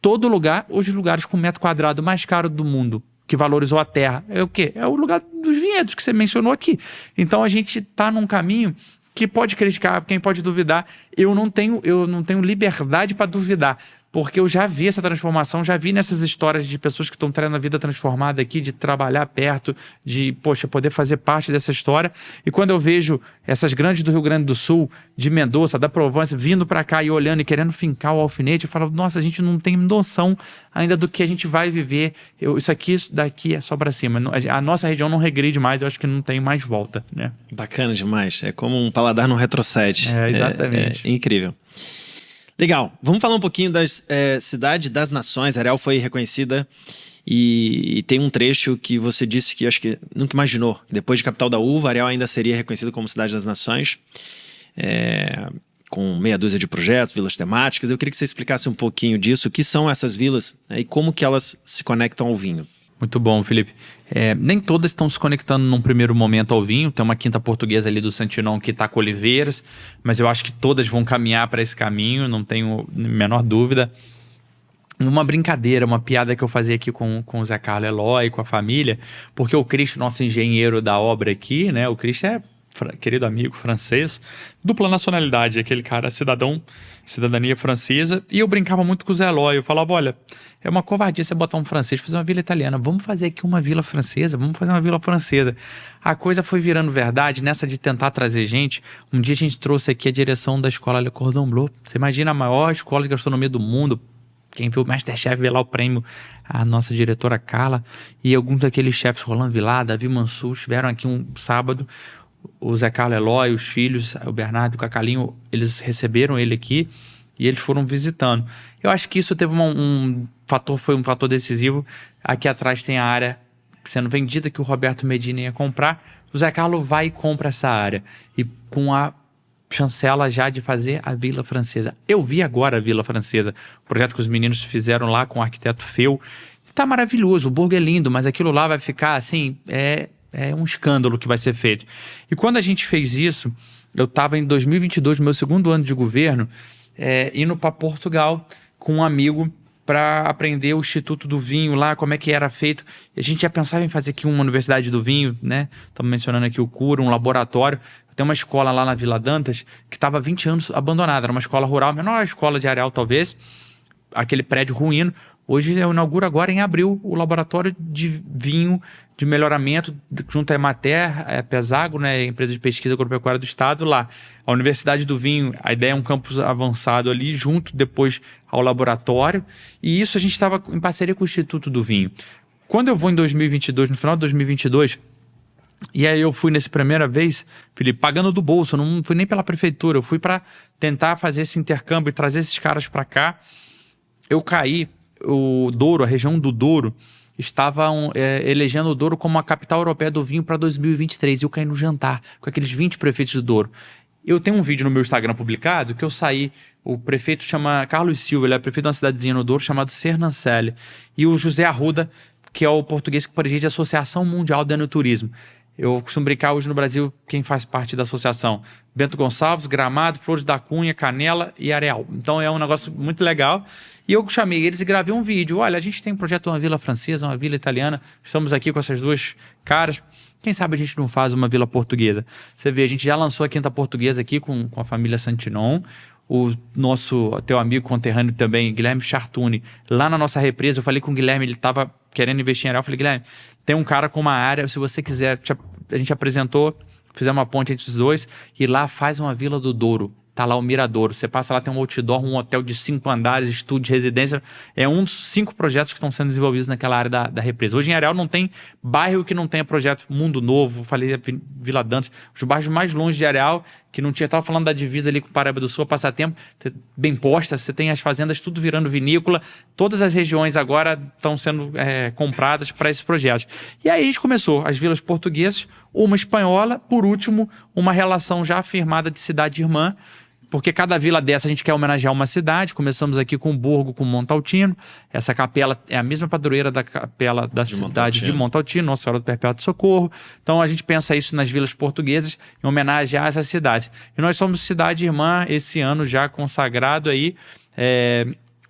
Todo lugar, os lugares com metro quadrado mais caro do mundo, que valorizou a terra, é o quê? É o lugar dos vinhedos que você mencionou aqui. Então a gente está num caminho que pode criticar, quem pode duvidar. Eu não tenho liberdade para duvidar, porque eu já vi essa transformação, já vi nessas histórias de pessoas que estão tendo a vida transformada aqui, de trabalhar perto, de, poxa, poder fazer parte dessa história. E quando eu vejo essas grandes do Rio Grande do Sul, de Mendoza, da Provence, vindo para cá e olhando e querendo fincar o alfinete, eu falo, nossa, a gente não tem noção ainda do que a gente vai viver. Isso daqui é só para cima. A nossa região não regride mais, eu acho que não tem mais volta, né? Bacana demais. É como um paladar não retrocede. Exatamente. É incrível. Legal. Vamos falar um pouquinho das Cidade das Nações. Areal foi reconhecida e tem um trecho que você disse que acho que nunca imaginou. Depois de Capital da Uva, Areal ainda seria reconhecido como Cidade das Nações, com meia dúzia de projetos, vilas temáticas. Eu queria que você explicasse um pouquinho disso, o que são essas vilas, né, e como que elas se conectam ao vinho. Muito bom, Felipe. Nem todas estão se conectando num primeiro momento ao vinho. Tem uma quinta portuguesa ali do Santinon que está com oliveiras, mas eu acho que todas vão caminhar para esse caminho, não tenho a menor dúvida. Uma brincadeira, uma piada que eu fazia aqui com o Zé Carlos Eloy, com a família, porque o Cristo, nosso engenheiro da obra aqui, né? O Cristo é querido amigo francês, dupla nacionalidade, aquele cara cidadania francesa, e eu brincava muito com o Zé Eloy, eu falava, olha, é uma covardia você botar um francês fazer uma vila italiana, vamos fazer aqui uma vila francesa, a coisa foi virando verdade, nessa de tentar trazer gente. Um dia a gente trouxe aqui a direção da escola Le Cordon Bleu, você imagina a maior escola de gastronomia do mundo, quem viu o Masterchef vê lá o prêmio, a nossa diretora Carla, e alguns daqueles chefes, Roland Vilar, Davi Mansur, estiveram aqui um sábado. O Zé Carlos Eloy, os filhos, o Bernardo e o Cacalinho, eles receberam ele aqui e eles foram visitando. Eu acho que isso teve foi um fator decisivo. Aqui atrás tem a área sendo vendida que o Roberto Medina ia comprar. O Zé Carlos vai e compra essa área. E com a chancela já de fazer a Vila Francesa. Eu vi agora a Vila Francesa, o projeto que os meninos fizeram lá com o arquiteto Feu. Está maravilhoso, o burgo é lindo, mas aquilo lá vai ficar assim, é um escândalo que vai ser feito. E quando a gente fez isso, eu estava em 2022, no meu segundo ano de governo, indo para Portugal com um amigo para aprender o Instituto do Vinho lá, como é que era feito. E a gente já pensava em fazer aqui uma Universidade do Vinho, né? Estamos mencionando aqui o Cura, um laboratório. Tem uma escola lá na Vila Dantas que estava há 20 anos abandonada. Era uma escola rural, a menor escola de Areal talvez, aquele prédio ruíno. Hoje eu inauguro agora em abril o laboratório de vinho de melhoramento junto à Emater, a Pesago, né, empresa de pesquisa agropecuária do estado, lá. A Universidade do Vinho, a ideia é um campus avançado ali, junto depois ao laboratório. E isso a gente estava em parceria com o Instituto do Vinho. Quando eu vou em 2022, no final de 2022, e aí eu fui nessa primeira vez, Felipe, pagando do bolso, eu não fui nem pela prefeitura, eu fui para tentar fazer esse intercâmbio e trazer esses caras para cá. Eu caí. O Douro, a região do Douro, estavam elegendo o Douro como a capital europeia do vinho para 2023. E eu caí no jantar com aqueles 20 prefeitos do Douro. Eu tenho um vídeo no meu Instagram publicado que eu saí, o prefeito chama Carlos Silva, ele é prefeito de uma cidadezinha no Douro chamado Sernancelli. E o José Arruda, que é o português que preside a Associação Mundial do Enoturismo. Eu costumo brincar hoje no Brasil quem faz parte da associação. Bento Gonçalves, Gramado, Flores da Cunha, Canela e Areal. Então é um negócio muito legal. E eu chamei eles e gravei um vídeo. Olha, a gente tem um projeto de uma vila francesa, uma vila italiana. Estamos aqui com essas duas caras. Quem sabe a gente não faz uma vila portuguesa? Você vê, a gente já lançou a quinta portuguesa aqui com a família Santinon. O teu amigo conterrâneo também, Guilherme Chartuni, lá na nossa represa, eu falei com o Guilherme, ele estava querendo investir em Areal. Eu falei, Guilherme, tem um cara com uma área, se você quiser, a gente apresentou, fizemos uma ponte entre os dois, e lá faz uma Vila do Douro. Tá lá o Miradouro. Você passa lá, tem um outdoor, um hotel de 5 andares, estúdio, residência. É um dos 5 projetos que estão sendo desenvolvidos naquela área da represa. Hoje em Areal não tem bairro que não tenha projeto Mundo Novo, falei Vila Dantas, os bairros mais longe de Areal, que não tinha, estava falando da divisa ali com Paraíba do Sul, a Passatempo, bem posta, você tem as fazendas tudo virando vinícola, todas as regiões agora estão sendo compradas para esses projetos. E aí a gente começou as vilas portuguesas, uma espanhola, por último, uma relação já firmada de cidade irmã, porque cada vila dessa a gente quer homenagear uma cidade. Começamos aqui com Burgo, com Montaltino. Essa capela é a mesma padroeira da capela da cidade de Montaltino, Nossa Senhora do Perpétuo Socorro. Então a gente pensa isso nas vilas portuguesas, em homenagem a essas cidades. E nós somos cidade irmã esse ano já consagrado aí.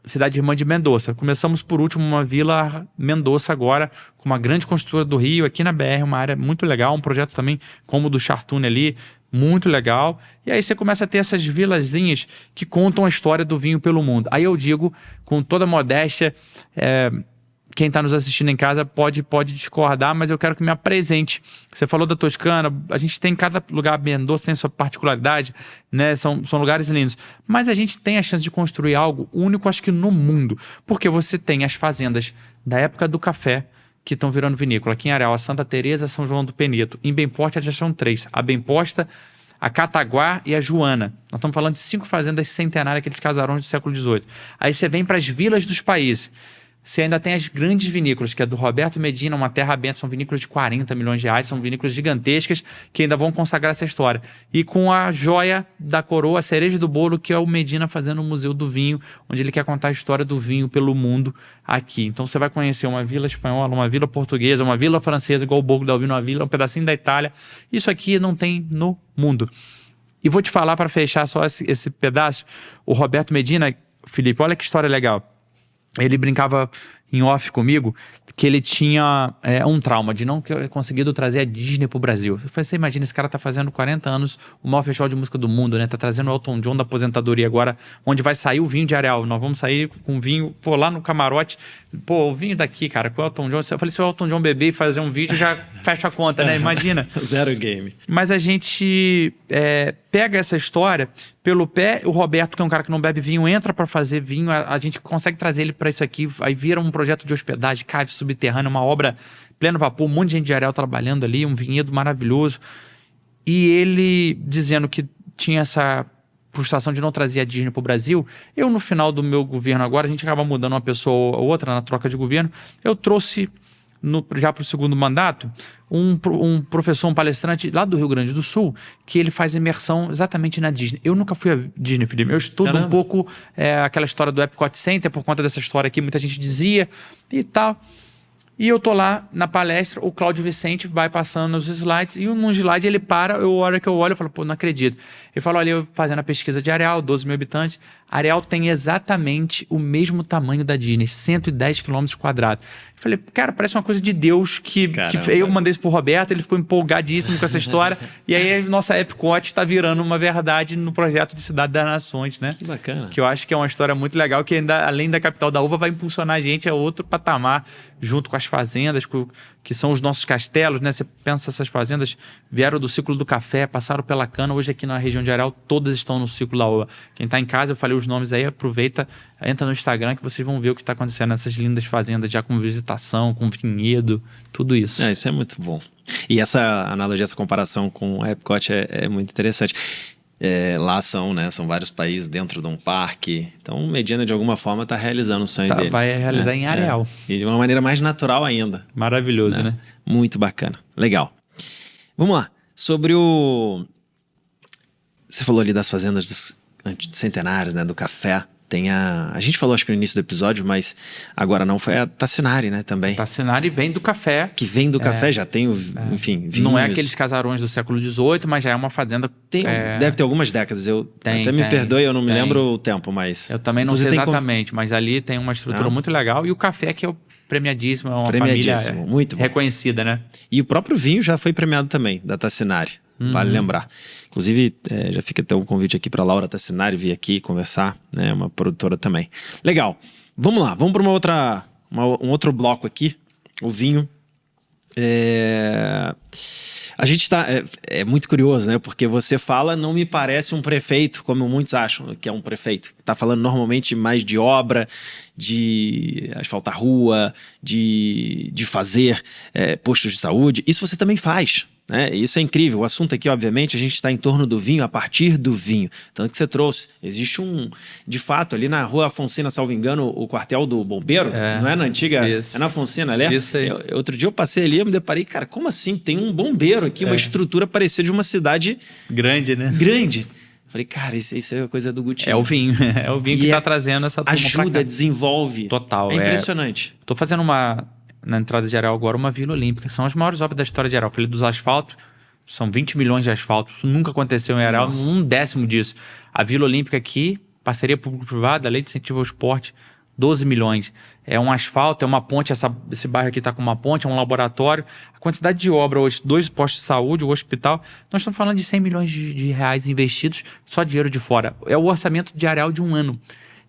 cidade irmã de Mendoza. Começamos por último uma Vila Mendoza agora, com uma grande construtora do Rio, aqui na BR, uma área muito legal, um projeto também como o do Chartune ali, muito legal. E aí você começa a ter essas vilazinhas que contam a história do vinho pelo mundo. Aí eu digo, com toda modéstia, quem está nos assistindo em casa pode discordar, mas eu quero que me apresente. Você falou da Toscana, a gente tem cada lugar, Mendoza tem sua particularidade, né? São lugares lindos. Mas a gente tem a chance de construir algo único, acho que no mundo. Porque você tem as fazendas da época do café, que estão virando vinícola. Aqui em Areal, a Santa Teresa, São João do Penedo. Em Bem-Posta já são 3. A Bem-Posta, a Cataguá e a Joana. Nós estamos falando de 5 fazendas centenárias, aqueles casarões do século XVIII. Aí você vem para as vilas dos países. Você ainda tem as grandes vinícolas, que é do Roberto Medina, uma terra aberta, são vinícolas de 40 milhões de reais, são vinícolas gigantescas que ainda vão consagrar essa história. E com a joia da coroa, a cereja do bolo, que é o Medina fazendo o Museu do Vinho, onde ele quer contar a história do vinho pelo mundo aqui. Então você vai conhecer uma vila espanhola, uma vila portuguesa, uma vila francesa, igual o Borgo da Alvino, uma vila, um pedacinho da Itália. Isso aqui não tem no mundo. E vou te falar, para fechar só esse pedaço, o Roberto Medina, Felipe, olha que história legal. Ele brincava em off comigo que ele tinha um trauma de não ter conseguido trazer a Disney pro Brasil. Eu falei, você imagina, esse cara tá fazendo 40 anos o maior festival de música do mundo, né? Tá trazendo o Elton John da aposentadoria agora, onde vai sair o vinho de Areal. Nós vamos sair com vinho, lá no camarote. O vinho daqui, cara, com o Elton John. Eu falei, se o Elton John beber e fazer um vídeo, já fecha a conta, né? Imagina. Zero game. Mas a gente pega essa história pelo pé. O Roberto, que é um cara que não bebe vinho, entra para fazer vinho. A gente consegue trazer ele para isso aqui. Aí vira um projeto de hospedagem, cave subterrânea, uma obra pleno vapor, um monte de gente de Areal trabalhando ali, um vinhedo maravilhoso. E ele dizendo que tinha essa frustração de não trazer a Disney para o Brasil. Eu, no final do meu governo agora, a gente acaba mudando uma pessoa ou outra na troca de governo. Eu trouxe, já para o segundo mandato, um professor, um palestrante lá do Rio Grande do Sul, que ele faz imersão exatamente na Disney. Eu nunca fui à Disney, Felipe. Eu estudo um pouco aquela história do Epcot Center, por conta dessa história aqui, muita gente dizia e tal. E eu tô lá na palestra, o Cláudio Vicente vai passando os slides, e num slide ele para, a hora que eu olho, eu falo, pô, não acredito. Ele fala, olha, eu fazendo a pesquisa de Areal, 12 mil habitantes, Areal tem exatamente o mesmo tamanho da Disney, 110 quilômetros quadrados. Eu falei, cara, parece uma coisa de Deus que eu mandei isso pro Roberto, ele ficou empolgadíssimo com essa história, e aí nossa Epcot está virando uma verdade no projeto de Cidade das Nações, né? Que bacana. Que eu acho que é uma história muito legal, que ainda, além da capital da uva, vai impulsionar a gente a outro patamar, junto com as fazendas, que são os nossos castelos, né? Você pensa, essas fazendas vieram do ciclo do café, passaram pela cana, hoje aqui na região de Areal, todas estão no ciclo da uva. Quem está em casa, eu falei os nomes aí, aproveita, entra no Instagram que vocês vão ver o que está acontecendo nessas lindas fazendas, já com visitação, com vinhedo, tudo isso. Isso é muito bom. E essa analogia, essa comparação com a Epcot é muito interessante. Lá são vários países dentro de um parque. Então, o Medina, de alguma forma, está realizando o sonho dele. Vai realizar em Areal. E de uma maneira mais natural ainda. Maravilhoso, né? Muito bacana. Legal. Vamos lá. Sobre o... Você falou ali das fazendas dos centenários, né? Do café. Tem a gente falou, acho que no início do episódio, mas agora não, foi a Tassinari, né, também. Tassinari vem do café. Que vem do café, já tem, enfim, vinhos. Não é aqueles casarões do século XVIII, mas já é uma fazenda... Deve ter algumas décadas, me perdoe, eu não me lembro o tempo, mas... Eu também não sei exatamente, mas ali tem uma estrutura muito legal. E o café, que é premiadíssimo, é uma família muito bom. Reconhecida, né? E o próprio vinho já foi premiado também, da Tassinari. Vale lembrar. Inclusive, já fica até um convite aqui para Laura Tassinari vir aqui conversar, né? Uma produtora também. Legal. Vamos lá, vamos para um outro bloco aqui. O vinho. A gente está... É muito curioso, né? Porque você fala, não me parece um prefeito, como muitos acham que é um prefeito. Está falando normalmente mais de obra, de asfaltar rua, de fazer postos de saúde. Isso você também faz. Isso é incrível. O assunto aqui, obviamente, a gente está em torno do vinho, a partir do vinho. Tanto que você trouxe. Existe de fato, ali na rua Afonsina, salvo engano, o quartel do bombeiro. Não é na antiga... Isso. É na Afonsina, né? Isso aí. Outro dia eu passei ali e me deparei, cara, como assim? Tem um bombeiro aqui, uma estrutura parecida de uma cidade... Grande, né? Grande. Falei, cara, isso é coisa do Gutinho. É o vinho. É o vinho que está trazendo essa turma ajuda, desenvolve. Total. É impressionante. Tô fazendo na entrada de Areal agora, uma Vila Olímpica. São as maiores obras da história de Areal. Falei dos asfaltos, são 20 milhões de asfaltos. Isso nunca aconteceu em Areal, um décimo disso. A Vila Olímpica aqui parceria público-privada, lei de incentivo ao esporte, 12 milhões. É um asfalto, é uma ponte, esse bairro aqui está com uma ponte, é um laboratório. A quantidade de obra hoje, 2 postos de saúde, o hospital, nós estamos falando de 100 milhões de reais investidos, só dinheiro de fora. É o orçamento de Areal de um ano.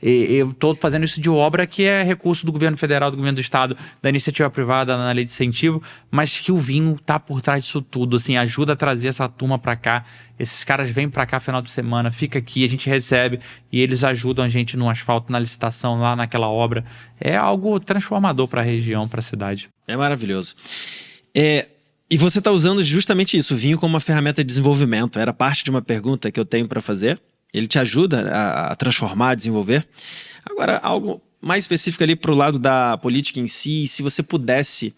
Eu estou fazendo isso de obra que é recurso do governo federal, do governo do estado, da iniciativa privada na lei de incentivo, mas que o vinho está por trás disso tudo, assim, ajuda a trazer essa turma para cá. Esses caras vêm para cá final de semana, fica aqui, a gente recebe e eles ajudam a gente no asfalto, na licitação, lá naquela obra. É algo transformador para a região, para a cidade. É maravilhoso. E você está usando justamente isso, o vinho como uma ferramenta de desenvolvimento. Era parte de uma pergunta que eu tenho para fazer. Ele te ajuda a transformar, a desenvolver. Agora, algo mais específico ali para o lado da política em si, se você pudesse,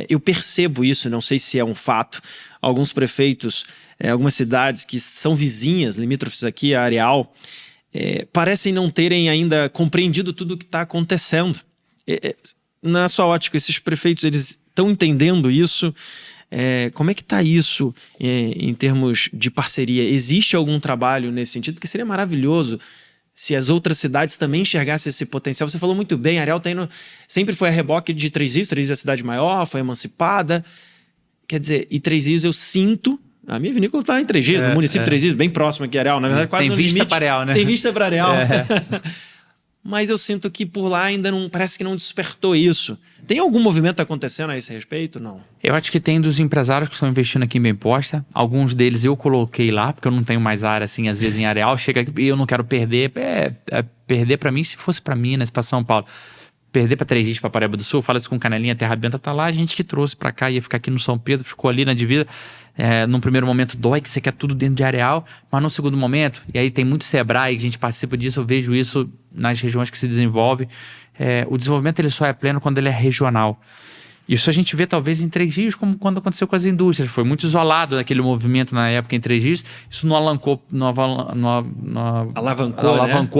eu percebo isso, não sei se é um fato, alguns prefeitos, algumas cidades que são vizinhas, limítrofes aqui, a Areal, parecem não terem ainda compreendido tudo o que está acontecendo. Na sua ótica, esses prefeitos, eles estão entendendo isso? Como é que está isso em termos de parceria? Existe algum trabalho nesse sentido? Porque seria maravilhoso se as outras cidades também enxergassem esse potencial. Você falou muito bem, Areal sempre foi a reboque de Três Rios. Três Rios é a cidade maior, foi emancipada. Quer dizer, e Três Rios eu sinto... A minha vinícola está em Três Rios, no município de Três Rios, bem próximo aqui a Areal. Na verdade, quase no limite. Tem vista para Areal, né? Tem vista para Areal. Mas eu sinto que por lá ainda não, parece que não despertou isso. Tem algum movimento acontecendo a esse respeito? Não. Eu acho que tem dos empresários que estão investindo aqui em Bem Posta. Alguns deles eu coloquei lá, porque eu não tenho mais área assim, às vezes em Areal. Chega aqui e eu não quero perder. Perder para mim, se fosse para Minas, para São Paulo. Perder para Três Rios, para Paraíba do Sul, fala isso com Canelinha, Terra Benta, tá lá. A gente que trouxe para cá, ia ficar aqui no São Pedro, ficou ali na divisa. Num primeiro momento dói que você quer tudo dentro de Areal, mas no segundo momento, e aí tem muito Sebrae, que a gente participa disso, eu vejo isso nas regiões que se desenvolve. O desenvolvimento ele só é pleno quando ele é regional. Isso a gente vê talvez em Três Rios, como quando aconteceu com as indústrias. Foi muito isolado aquele movimento na época em Três Rios. Isso não alavancou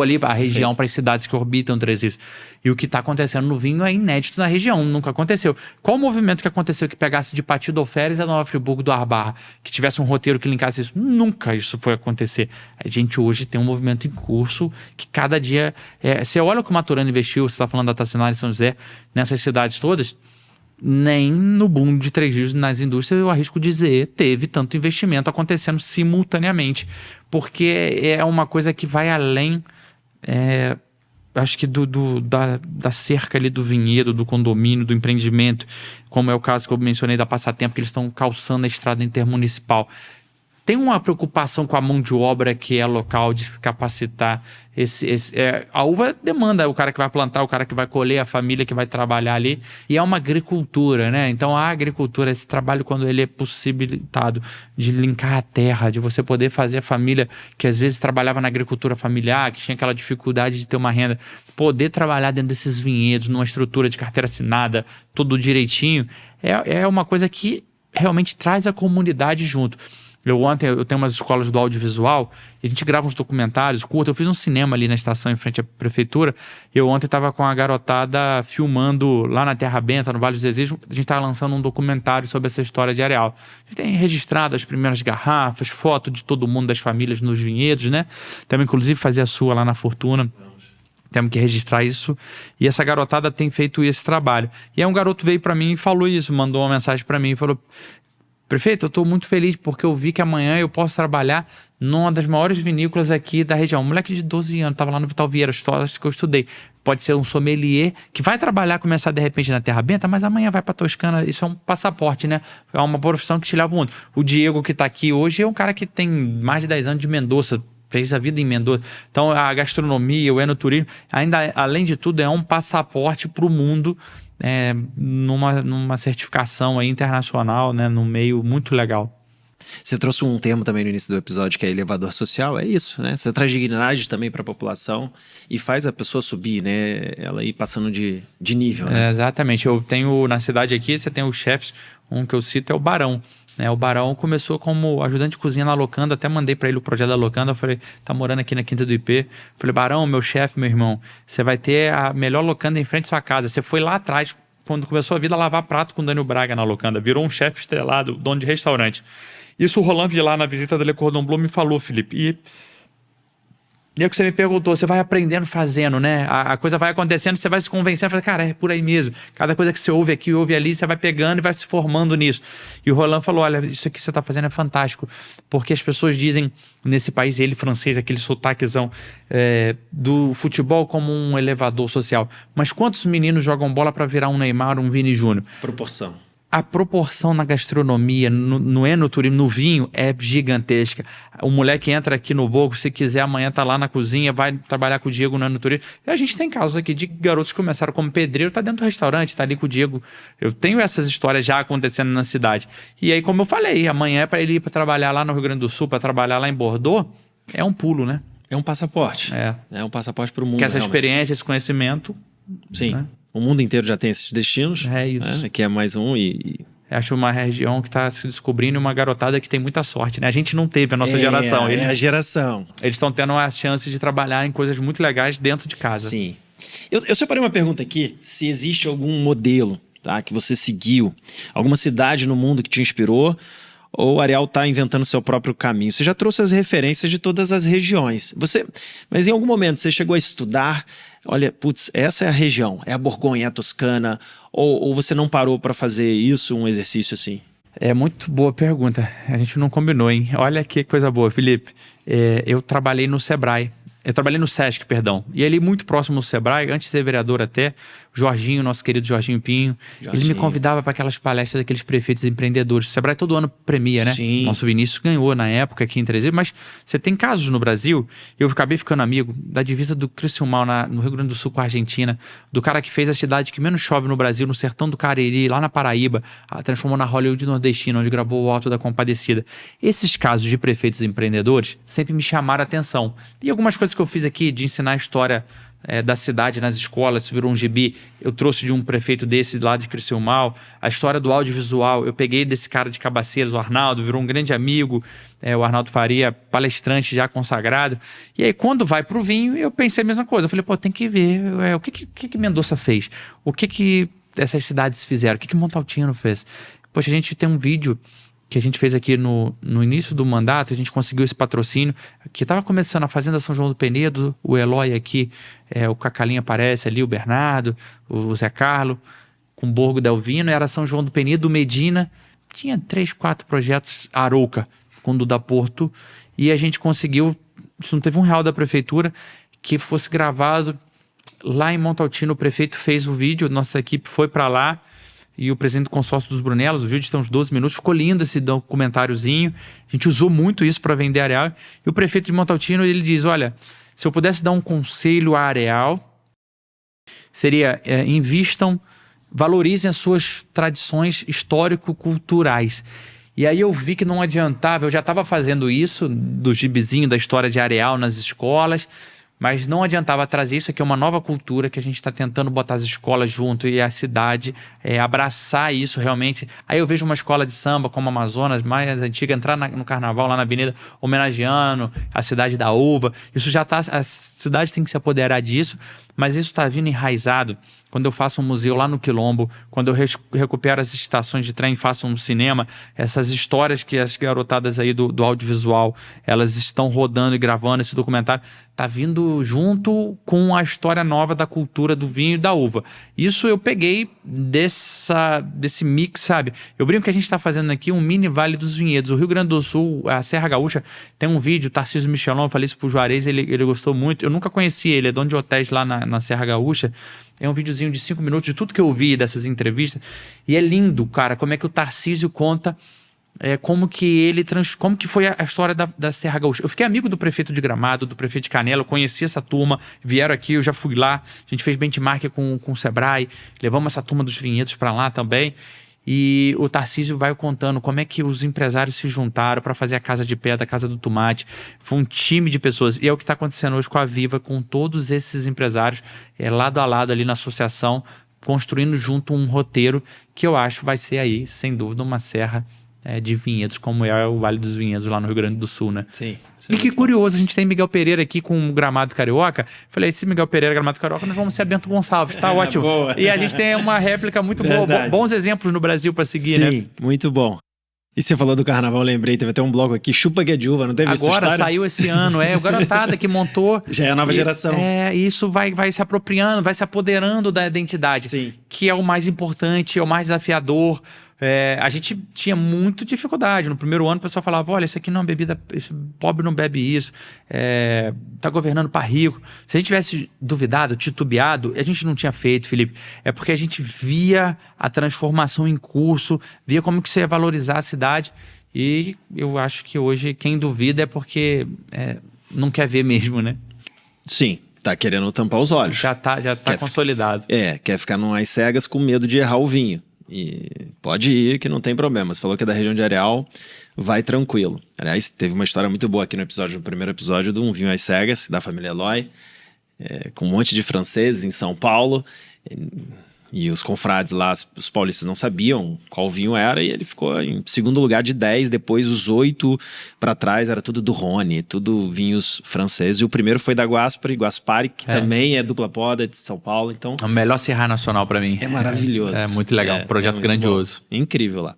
ali a região para as cidades que orbitam Três Rios. E o que está acontecendo no vinho é inédito na região, nunca aconteceu. Qual o movimento que aconteceu que pegasse de Pati do Alferes a Nova Friburgo do Arbarra? Que tivesse um roteiro que linkasse isso? Nunca isso foi acontecer. A gente hoje tem um movimento em curso que cada dia... Você olha o que o Maturana investiu, você está falando da Tassinara e São José, nessas cidades todas... Nem no boom de Três Rios nas indústrias, eu arrisco dizer, teve tanto investimento acontecendo simultaneamente, porque é uma coisa que vai além, acho que da cerca ali do vinhedo, do condomínio, do empreendimento, como é o caso que eu mencionei da Passatempo, que eles estão calçando a estrada intermunicipal. Tem uma preocupação com a mão de obra que é local, de se capacitar. A uva demanda o cara que vai plantar, o cara que vai colher, a família que vai trabalhar ali. E é uma agricultura, né? Então a agricultura, esse trabalho quando ele é possibilitado de linkar a terra, de você poder fazer a família que às vezes trabalhava na agricultura familiar, que tinha aquela dificuldade de ter uma renda, poder trabalhar dentro desses vinhedos, numa estrutura de carteira assinada, tudo direitinho, é uma coisa que realmente traz a comunidade junto. Ontem eu tenho umas escolas do audiovisual e a gente grava uns documentários curtos. Eu fiz um cinema ali na estação em frente à prefeitura. Eu ontem estava com a garotada filmando lá na Terra Benta, no Vale dos Desejos. A gente estava lançando um documentário sobre essa história de Areal. A gente tem registrado as primeiras garrafas, foto de todo mundo, das famílias nos vinhedos, né? Temos inclusive fazer a sua lá na Fortuna. Temos que registrar isso. E essa garotada tem feito esse trabalho. E aí um garoto veio para mim e falou isso, mandou uma mensagem para mim e falou... Prefeito, eu estou muito feliz porque eu vi que amanhã eu posso trabalhar numa das maiores vinícolas aqui da região. Um moleque de 12 anos, estava lá no Vital Vieira, histórias que eu estudei. Pode ser um sommelier que vai trabalhar, começar de repente na Terra Benta, mas amanhã vai para Toscana. Isso é um passaporte, né? É uma profissão que te leva ao mundo. O Diego que está aqui hoje é um cara que tem mais de 10 anos de Mendoza, fez a vida em Mendoza. Então a gastronomia, o enoturismo, ainda além de tudo é um passaporte para o mundo, numa certificação aí internacional, né, no meio muito legal. Você trouxe um termo também no início do episódio que é elevador social, é isso, né? Você traz dignidade também para a população e faz a pessoa subir, né? Ela ir passando de nível, né? Exatamente. Eu tenho na cidade aqui, você tem os chefes, um que eu cito é o Barão. O Barão começou como ajudante de cozinha na Locanda, até mandei para ele o projeto da Locanda, eu falei, tá morando aqui na Quinta do IP, falei, Barão, meu chefe, meu irmão, você vai ter a melhor Locanda em frente à sua casa, você foi lá atrás, quando começou a vida, a lavar prato com o Daniel Braga na Locanda, virou um chefe estrelado, dono de restaurante. Isso o Roland lá na visita da Le Cordon Bleu me falou, Felipe, e E é o que você me perguntou, você vai aprendendo fazendo, né? A coisa vai acontecendo, você vai se convencendo, fala, cara, é por aí mesmo. Cada coisa que você ouve aqui, ouve ali, você vai pegando e vai se formando nisso. E o Roland falou, olha, isso aqui que você tá fazendo é fantástico, porque as pessoas dizem, nesse país, ele francês, aquele sotaquezão do futebol como um elevador social. Mas quantos meninos jogam bola para virar um Neymar, um Vini Júnior? Proporção. A proporção na gastronomia, no enoturismo, no vinho, é gigantesca. O moleque entra aqui no Bogo, se quiser, amanhã tá lá na cozinha, vai trabalhar com o Diego no enoturismo. E a gente tem casos aqui de garotos que começaram como pedreiro, tá dentro do restaurante, tá ali com o Diego. Eu tenho essas histórias já acontecendo na cidade. E aí, como eu falei, amanhã é para ele ir para trabalhar lá no Rio Grande do Sul, para trabalhar lá em Bordeaux, é um pulo, né? É um passaporte. É um passaporte para o mundo. Que essa realmente. experiência, esse conhecimento... Sim. Né? O mundo inteiro já tem esses destinos. É isso. Né? Que é mais um Acho uma região que está se descobrindo, uma garotada que tem muita sorte, né? A gente não teve, a nossa geração. É a geração. Eles estão tendo a chance de trabalhar em coisas muito legais dentro de casa. Sim. Eu separei uma pergunta aqui, se existe algum modelo, tá, que você seguiu, alguma cidade no mundo que te inspirou, ou o Arial está inventando seu próprio caminho? Você já trouxe as referências de todas as regiões. Mas em algum momento você chegou a estudar, olha, putz, essa é a região, é a Borgonha, é a Toscana, ou você não parou para fazer isso, um exercício assim? É muito boa pergunta. A gente não combinou, hein? Olha que coisa boa, Felipe. Eu trabalhei no Sebrae. Eu trabalhei no Sesc, perdão. E ali muito próximo do Sebrae, antes de ser vereador até, Jorginho, nosso querido Jorginho Pinho, ele me convidava para aquelas palestras daqueles prefeitos empreendedores. O Sebrae todo ano premia, né? Sim. Nosso Vinícius ganhou na época aqui em Teresina, mas você tem casos no Brasil, eu acabei ficando amigo da divisa do Criciúmal no Rio Grande do Sul com a Argentina, do cara que fez a cidade que menos chove no Brasil, no sertão do Cariri, lá na Paraíba, transformou na Hollywood nordestina, onde gravou o Alto da Compadecida. Esses casos de prefeitos empreendedores sempre me chamaram a atenção. E algumas coisas que eu fiz aqui de ensinar a história da cidade nas escolas, virou um gibi, eu trouxe de um prefeito desse lá de Criciúmal, a história do audiovisual, eu peguei desse cara de Cabaceiras, o Arnaldo, virou um grande amigo, o Arnaldo Faria, palestrante já consagrado, e aí quando vai pro vinho, eu pensei a mesma coisa, eu falei, pô, tem que ver, o que Mendoza fez, o que essas cidades fizeram, o que Montaltino fez, poxa, a gente tem um vídeo que a gente fez aqui no início do mandato, a gente conseguiu esse patrocínio, que estava começando a Fazenda São João do Penedo, o Eloy aqui, o Cacalinha aparece ali, o Bernardo, o Zé Carlo, com o Borgo Delvino, era São João do Penedo, Medina, tinha 3, 4 projetos, Arouca, com o Duda Porto, e a gente conseguiu, isso não teve R$1 da prefeitura, que fosse gravado lá em Montaltino, o prefeito fez o vídeo, nossa equipe foi para lá, e o presidente do consórcio dos Brunelos, o vídeo tem uns 12 minutos, ficou lindo esse documentáriozinho, a gente usou muito isso para vender Areal, e o prefeito de Montaltino, ele diz, olha, se eu pudesse dar um conselho a Areal, seria, invistam, valorizem as suas tradições histórico-culturais. E aí eu vi que não adiantava, eu já estava fazendo isso, do gibizinho da história de Areal nas escolas, mas não adiantava trazer isso aqui, é uma nova cultura que a gente está tentando botar as escolas junto e a cidade abraçar isso realmente. Aí eu vejo uma escola de samba como a Amazonas, mais antiga, entrar no carnaval lá na avenida, homenageando a cidade da uva. Isso já está, a cidade tem que se apoderar disso, mas isso está vindo enraizado. Quando eu faço um museu lá no Quilombo, quando eu recupero as estações de trem e faço um cinema, essas histórias que as garotadas aí do audiovisual, elas estão rodando e gravando esse documentário, tá vindo junto com a história nova da cultura do vinho e da uva. Isso eu peguei desse mix, sabe? Eu brinco que a gente está fazendo aqui um mini Vale dos Vinhedos. O Rio Grande do Sul, a Serra Gaúcha, tem um vídeo, Tarcísio Michelon, eu falei isso pro Juarez, ele gostou muito. Eu nunca conheci ele, é dono de hotéis lá na Serra Gaúcha. É um videozinho de 5 minutos de tudo que eu vi dessas entrevistas. E é lindo, cara, como é que o Tarcísio conta como que foi a história da Serra Gaúcha. Eu fiquei amigo do prefeito de Gramado, do prefeito de Canela, eu conheci essa turma, vieram aqui, eu já fui lá, a gente fez benchmark com o Sebrae, levamos essa turma dos vinhedos para lá também. E o Tarcísio vai contando como é que os empresários se juntaram para fazer a Casa de Pé da Casa do Tomate. Foi um time de pessoas. E é o que está acontecendo hoje com a Viva, com todos esses empresários, lado a lado ali na associação, construindo junto um roteiro que eu acho vai ser aí, sem dúvida, uma serra de vinhedos, como é o Vale dos Vinhedos lá no Rio Grande do Sul, né? Sim. E que curioso, a gente tem Miguel Pereira aqui com o Gramado Carioca. Falei, se Miguel Pereira Gramado Carioca, nós vamos ser Bento Gonçalves, tá ótimo. Boa. E a gente tem uma réplica muito boa, bons exemplos no Brasil para seguir, né? Sim, muito bom. E você falou do carnaval, eu lembrei, teve até um bloco aqui, Chupa que é de Uva, não teve essa Agora história? saiu esse ano, o garotada que montou. Já é a nova geração. Isso vai se apropriando, vai se apoderando da identidade. Sim. Que é o mais importante, é o mais desafiador. A gente tinha muita dificuldade. No primeiro ano o pessoal falava, olha, isso aqui não é uma bebida, pobre não bebe isso, tá governando para rico. Se a gente tivesse duvidado, titubeado, a gente não tinha feito, Felipe. É porque a gente via a transformação em curso, via como que você ia valorizar a cidade. E eu acho que hoje quem duvida é porque não quer ver mesmo, né? Sim, tá querendo tampar os olhos. Já tá consolidado. Quer ficar num às cegas com medo de errar o vinho. E pode ir que não tem problema. Você falou que é da região de Areal, vai tranquilo. Aliás, teve uma história muito boa aqui no primeiro episódio de um vinho às cegas, da família Eloy, com um monte de franceses em São Paulo. E os confrades lá, os paulistas não sabiam qual vinho era, e ele ficou em segundo lugar de 10, depois os 8 para trás era tudo do Rhône, tudo vinhos franceses. E o primeiro foi da Guaspari, que também é dupla poda de São Paulo, então... É o melhor Syrah nacional para mim. É maravilhoso. É muito legal, um projeto grandioso. Bom. Incrível lá.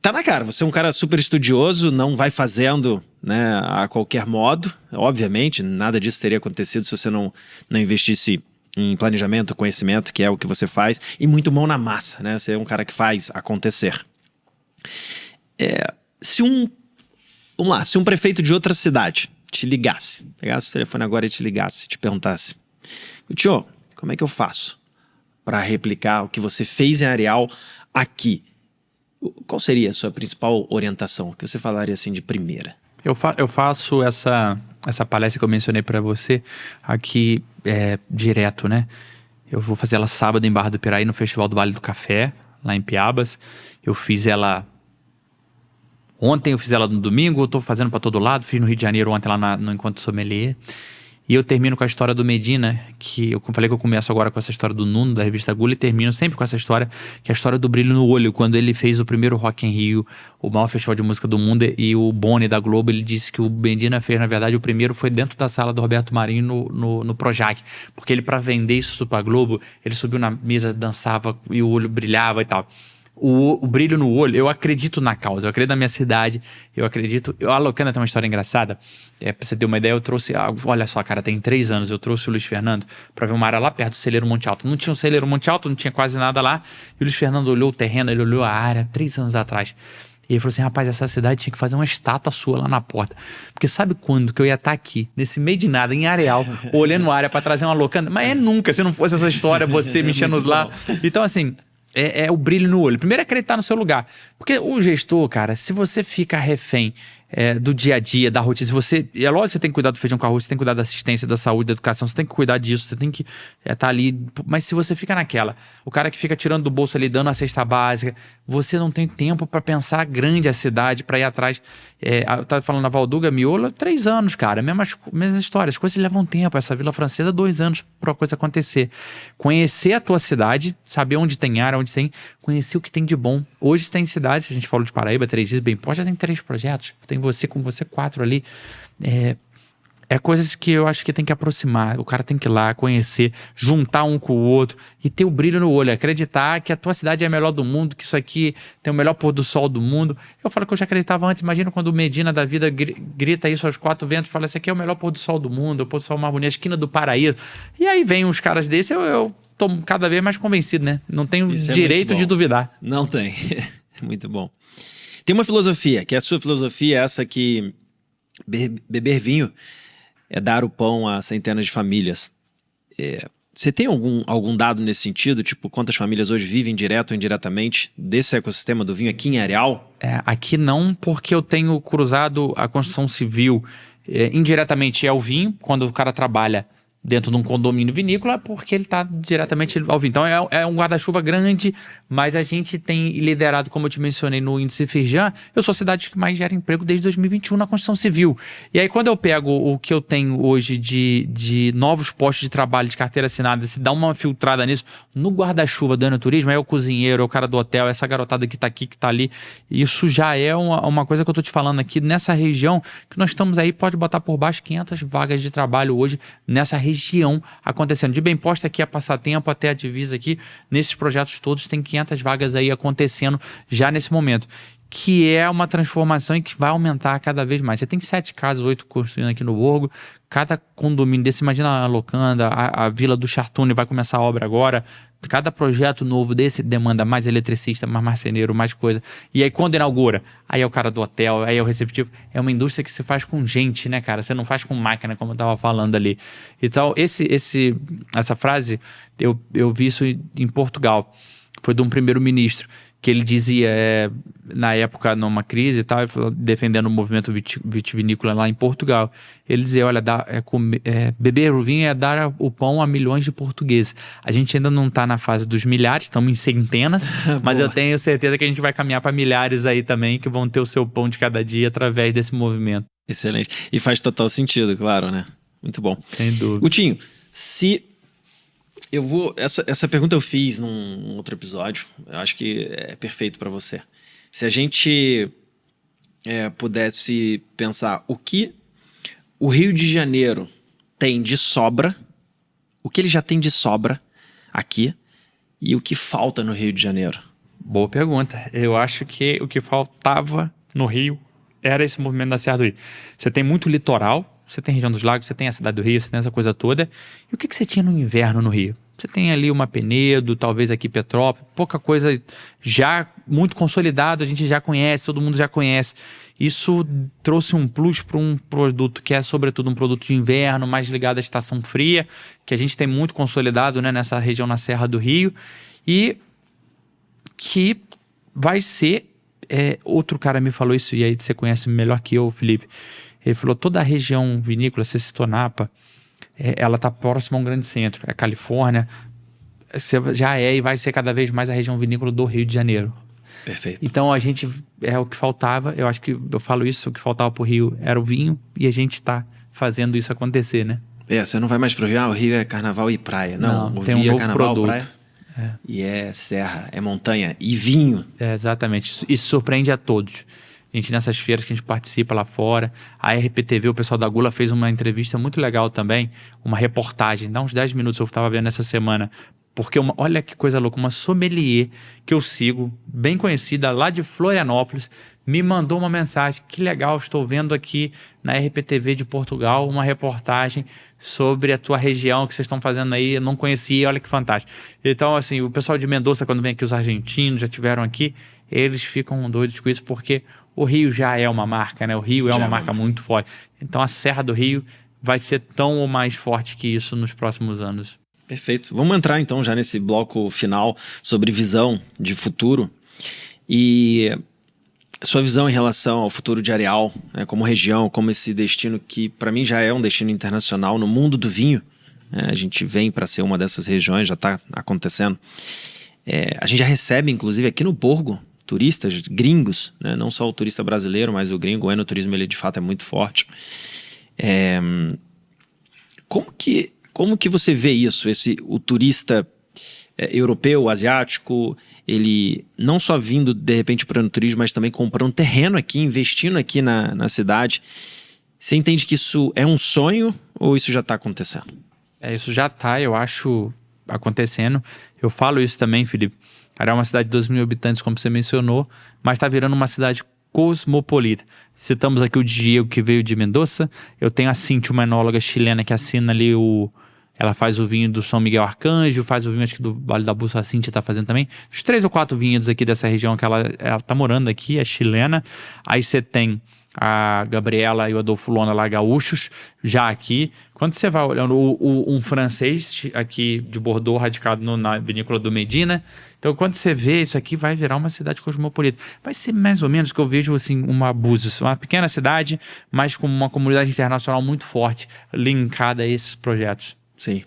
Tá na cara, você é um cara super estudioso, não vai fazendo, né, a qualquer modo. Obviamente, nada disso teria acontecido se você não investisse em planejamento, conhecimento, que é o que você faz, e muito mão na massa, né? Você é um cara que faz acontecer. Se um prefeito de outra cidade te ligasse, pegasse o telefone agora e te ligasse, te perguntasse, tio, como é que eu faço para replicar o que você fez em Areal aqui? Qual seria a sua principal orientação? O que você falaria assim de primeira? Eu faço essa palestra que eu mencionei para você aqui direto, né? Eu vou fazer ela sábado em Barra do Piraí, no Festival do Vale do Café, lá em Piabas. Eu fiz ela ontem, eu fiz ela no domingo, eu tô fazendo para todo lado. Fiz no Rio de Janeiro ontem lá no Encontro Sommelier. E eu termino com a história do Medina, que eu falei que eu começo agora com essa história do Nuno, da revista Gula, e termino sempre com essa história, que é a história do brilho no olho. Quando ele fez o primeiro Rock in Rio, o maior festival de música do mundo, e o Boni da Globo, ele disse que o Medina fez, na verdade, o primeiro foi dentro da sala do Roberto Marinho no Projac. Porque ele, para vender isso pra Globo, ele subiu na mesa, dançava e o olho brilhava e tal. O brilho no olho, eu acredito na causa, eu acredito na minha cidade, eu acredito... A Locana tem uma história engraçada, pra você ter uma ideia, eu trouxe... olha só, cara, tem 3 anos, eu trouxe o Luiz Fernando pra ver uma área lá perto do Celeiro Monte Alto. Não tinha um Celeiro Monte Alto, não tinha quase nada lá, e o Luiz Fernando olhou o terreno, ele olhou a área 3 anos atrás. E ele falou assim, rapaz, essa cidade tinha que fazer uma estátua sua lá na porta. Porque sabe quando que eu ia estar aqui, nesse meio de nada, em Areal, olhando a área pra trazer uma Locana? Mas nunca, se não fosse essa história, você mexendo lá. Então, assim... É o brilho no olho. Primeiro é acreditar no seu lugar. Porque o gestor, cara, se você fica refém do dia a dia, da rotina, se você... É lógico que você tem que cuidar do feijão com arroz, você tem que cuidar da assistência, da saúde, da educação, você tem que cuidar disso, você tem que estar ali. Mas se você fica naquela, o cara que fica tirando do bolso ali, dando a cesta básica, você não tem tempo para pensar grande a cidade, para ir atrás. Eu tava falando na Valduga, Miolo, 3 anos, cara, mesmas histórias. As coisas levam tempo. Essa Vila Francesa, 2 anos para a coisa acontecer. Conhecer a tua cidade, saber onde tem área, onde tem, conhecer o que tem de bom. Hoje tem cidades, a gente falou de Paraíba, 3 dias, bem, pode já tem 3 projetos, tem você com você 4 ali. Coisas que eu acho que tem que aproximar. O cara tem que ir lá, conhecer, juntar um com o outro e ter o brilho no olho, acreditar que a tua cidade é a melhor do mundo, que isso aqui tem o melhor pôr do sol do mundo. Eu falo que eu já acreditava antes. Imagina quando o Medina da vida grita isso aos 4 ventos, fala, esse aqui é o melhor pôr do sol do mundo, o pôr do sol mais bonito, a esquina do paraíso. E aí vem uns caras desses, eu tô cada vez mais convencido, né? Não tenho direito de duvidar. Não tem. Muito bom. Tem uma filosofia, que é a sua filosofia, essa que beber vinho é dar o pão a centenas de famílias. Você tem algum dado nesse sentido? Tipo, quantas famílias hoje vivem direto ou indiretamente desse ecossistema do vinho aqui em Areal? Aqui não, porque eu tenho cruzado a construção civil. Indiretamente é o vinho, quando o cara trabalha dentro de um condomínio vinícola, porque ele está diretamente ao vinho. Então é um guarda-chuva grande, mas a gente tem liderado, como eu te mencionei no índice Firjan, eu sou a cidade que mais gera emprego desde 2021 na construção civil. E aí quando eu pego o que eu tenho hoje de novos postos de trabalho, de carteira assinada, se dá uma filtrada nisso, no guarda-chuva do enoturismo, é o cozinheiro, é o cara do hotel, essa garotada que está aqui, que está ali, isso já é uma coisa que eu estou te falando aqui, nessa região, que nós estamos aí, pode botar por baixo 500 vagas de trabalho hoje, nessa região região acontecendo. De Bem Posta aqui a Passatempo até a divisa aqui, nesses projetos todos tem 500 vagas aí acontecendo já nesse momento, que é uma transformação e que vai aumentar cada vez mais. Você tem 7 casas, 8 construindo aqui no Borgo, cada condomínio desse, imagina a Locanda, a Vila do Chartune vai começar a obra agora, cada projeto novo desse demanda mais eletricista, mais marceneiro, mais coisa. E aí quando inaugura, aí é o cara do hotel, aí é o receptivo. É uma indústria que se faz com gente, né, cara? Você não faz com máquina, como eu tava falando ali. Então, essa frase, eu vi isso em Portugal. Foi de um primeiro-ministro, que ele dizia, na época, numa crise e tal, defendendo o movimento vitivinícola lá em Portugal. Ele dizia, olha, beber o vinho é dar o pão a milhões de portugueses. A gente ainda não está na fase dos milhares, estamos em centenas, mas eu tenho certeza que a gente vai caminhar para milhares aí também, que vão ter o seu pão de cada dia através desse movimento. Excelente. E faz total sentido, claro, né? Muito bom. Sem dúvida. Gutinho, essa pergunta eu fiz num outro episódio. Eu acho que é perfeito para você. Se a gente pudesse pensar o que o Rio de Janeiro tem de sobra, o que ele já tem de sobra aqui e o que falta no Rio de Janeiro. Boa pergunta. Eu acho que o que faltava no Rio era esse movimento da Serra do Rio. Você tem muito litoral, você tem a região dos lagos, você tem a cidade do Rio, você tem essa coisa toda. E o que você tinha no inverno no Rio? Você tem ali uma Penedo, talvez aqui Petrópolis, pouca coisa já muito consolidado, a gente já conhece, todo mundo já conhece. Isso trouxe um plus para um produto que é sobretudo um produto de inverno, mais ligado à estação fria, que a gente tem muito consolidado, né, nessa região na Serra do Rio, e que vai ser, outro cara me falou isso, e aí você conhece melhor que eu, Felipe. Ele falou, toda a região vinícola, você citou Napa, ela está próxima a um grande centro, é a Califórnia, já e vai ser cada vez mais a região vinícola do Rio de Janeiro. Perfeito. Então a gente, o que faltava, eu acho que eu falo isso, o que faltava pro Rio era o vinho, e a gente está fazendo isso acontecer, né? Você não vai mais pro Rio, o Rio é carnaval e praia. Não, o tem Rio um novo carnaval, produto. Praia, e é serra, é montanha e vinho. Exatamente, isso surpreende a todos. A gente, nessas feiras que a gente participa lá fora, a RPTV, o pessoal da Gula fez uma entrevista muito legal também, uma reportagem, dá uns 10 minutos, eu estava vendo essa semana, porque olha que coisa louca, uma sommelier que eu sigo, bem conhecida lá de Florianópolis, me mandou uma mensagem, que legal, estou vendo aqui na RPTV de Portugal uma reportagem sobre a tua região que vocês estão fazendo aí, eu não conhecia, olha que fantástico. Então, assim, o pessoal de Mendoza, quando vem aqui, os argentinos já tiveram aqui, eles ficam doidos com isso, porque o Rio já é uma marca, né? O Rio é uma marca muito forte. Então a Serra do Rio vai ser tão ou mais forte que isso nos próximos anos. Perfeito. Vamos entrar então já nesse bloco final sobre visão de futuro. E sua visão em relação ao futuro de Areal, né, como região, como esse destino que para mim já é um destino internacional no mundo do vinho. A gente vem para ser uma dessas regiões, já está acontecendo. A gente já recebe, inclusive, aqui no Borgo, turistas, gringos, né? Não só o turista brasileiro, mas o gringo, o enoturismo, ele de fato é muito forte. Como que você vê isso? O turista europeu, asiático, ele não só vindo de repente para o enoturismo, mas também comprando terreno aqui, investindo aqui na cidade. Você entende que isso é um sonho ou isso já está acontecendo? Isso já está, eu acho, acontecendo. Eu falo isso também, Felipe. Era uma cidade de 12 mil habitantes, como você mencionou, mas está virando uma cidade cosmopolita. Citamos aqui o Diego, que veio de Mendoza. Eu tenho a Cintia, uma enóloga chilena, que assina ali ela faz o vinho do São Miguel Arcanjo, faz o vinho, acho que do Vale da Bússola, a Cintia está fazendo também. Os 3 ou 4 vinhedos aqui dessa região que ela está morando aqui, é chilena. Aí você tem a Gabriela e o Adolfo Lona lá, gaúchos, já aqui. Quando você vai olhando um francês aqui de Bordeaux, radicado na vinícola do Medina. Então, quando você vê isso aqui, vai virar uma cidade cosmopolita. Vai ser mais ou menos que eu vejo assim, uma Búzios, uma pequena cidade, mas com uma comunidade internacional muito forte, linkada a esses projetos. Sim.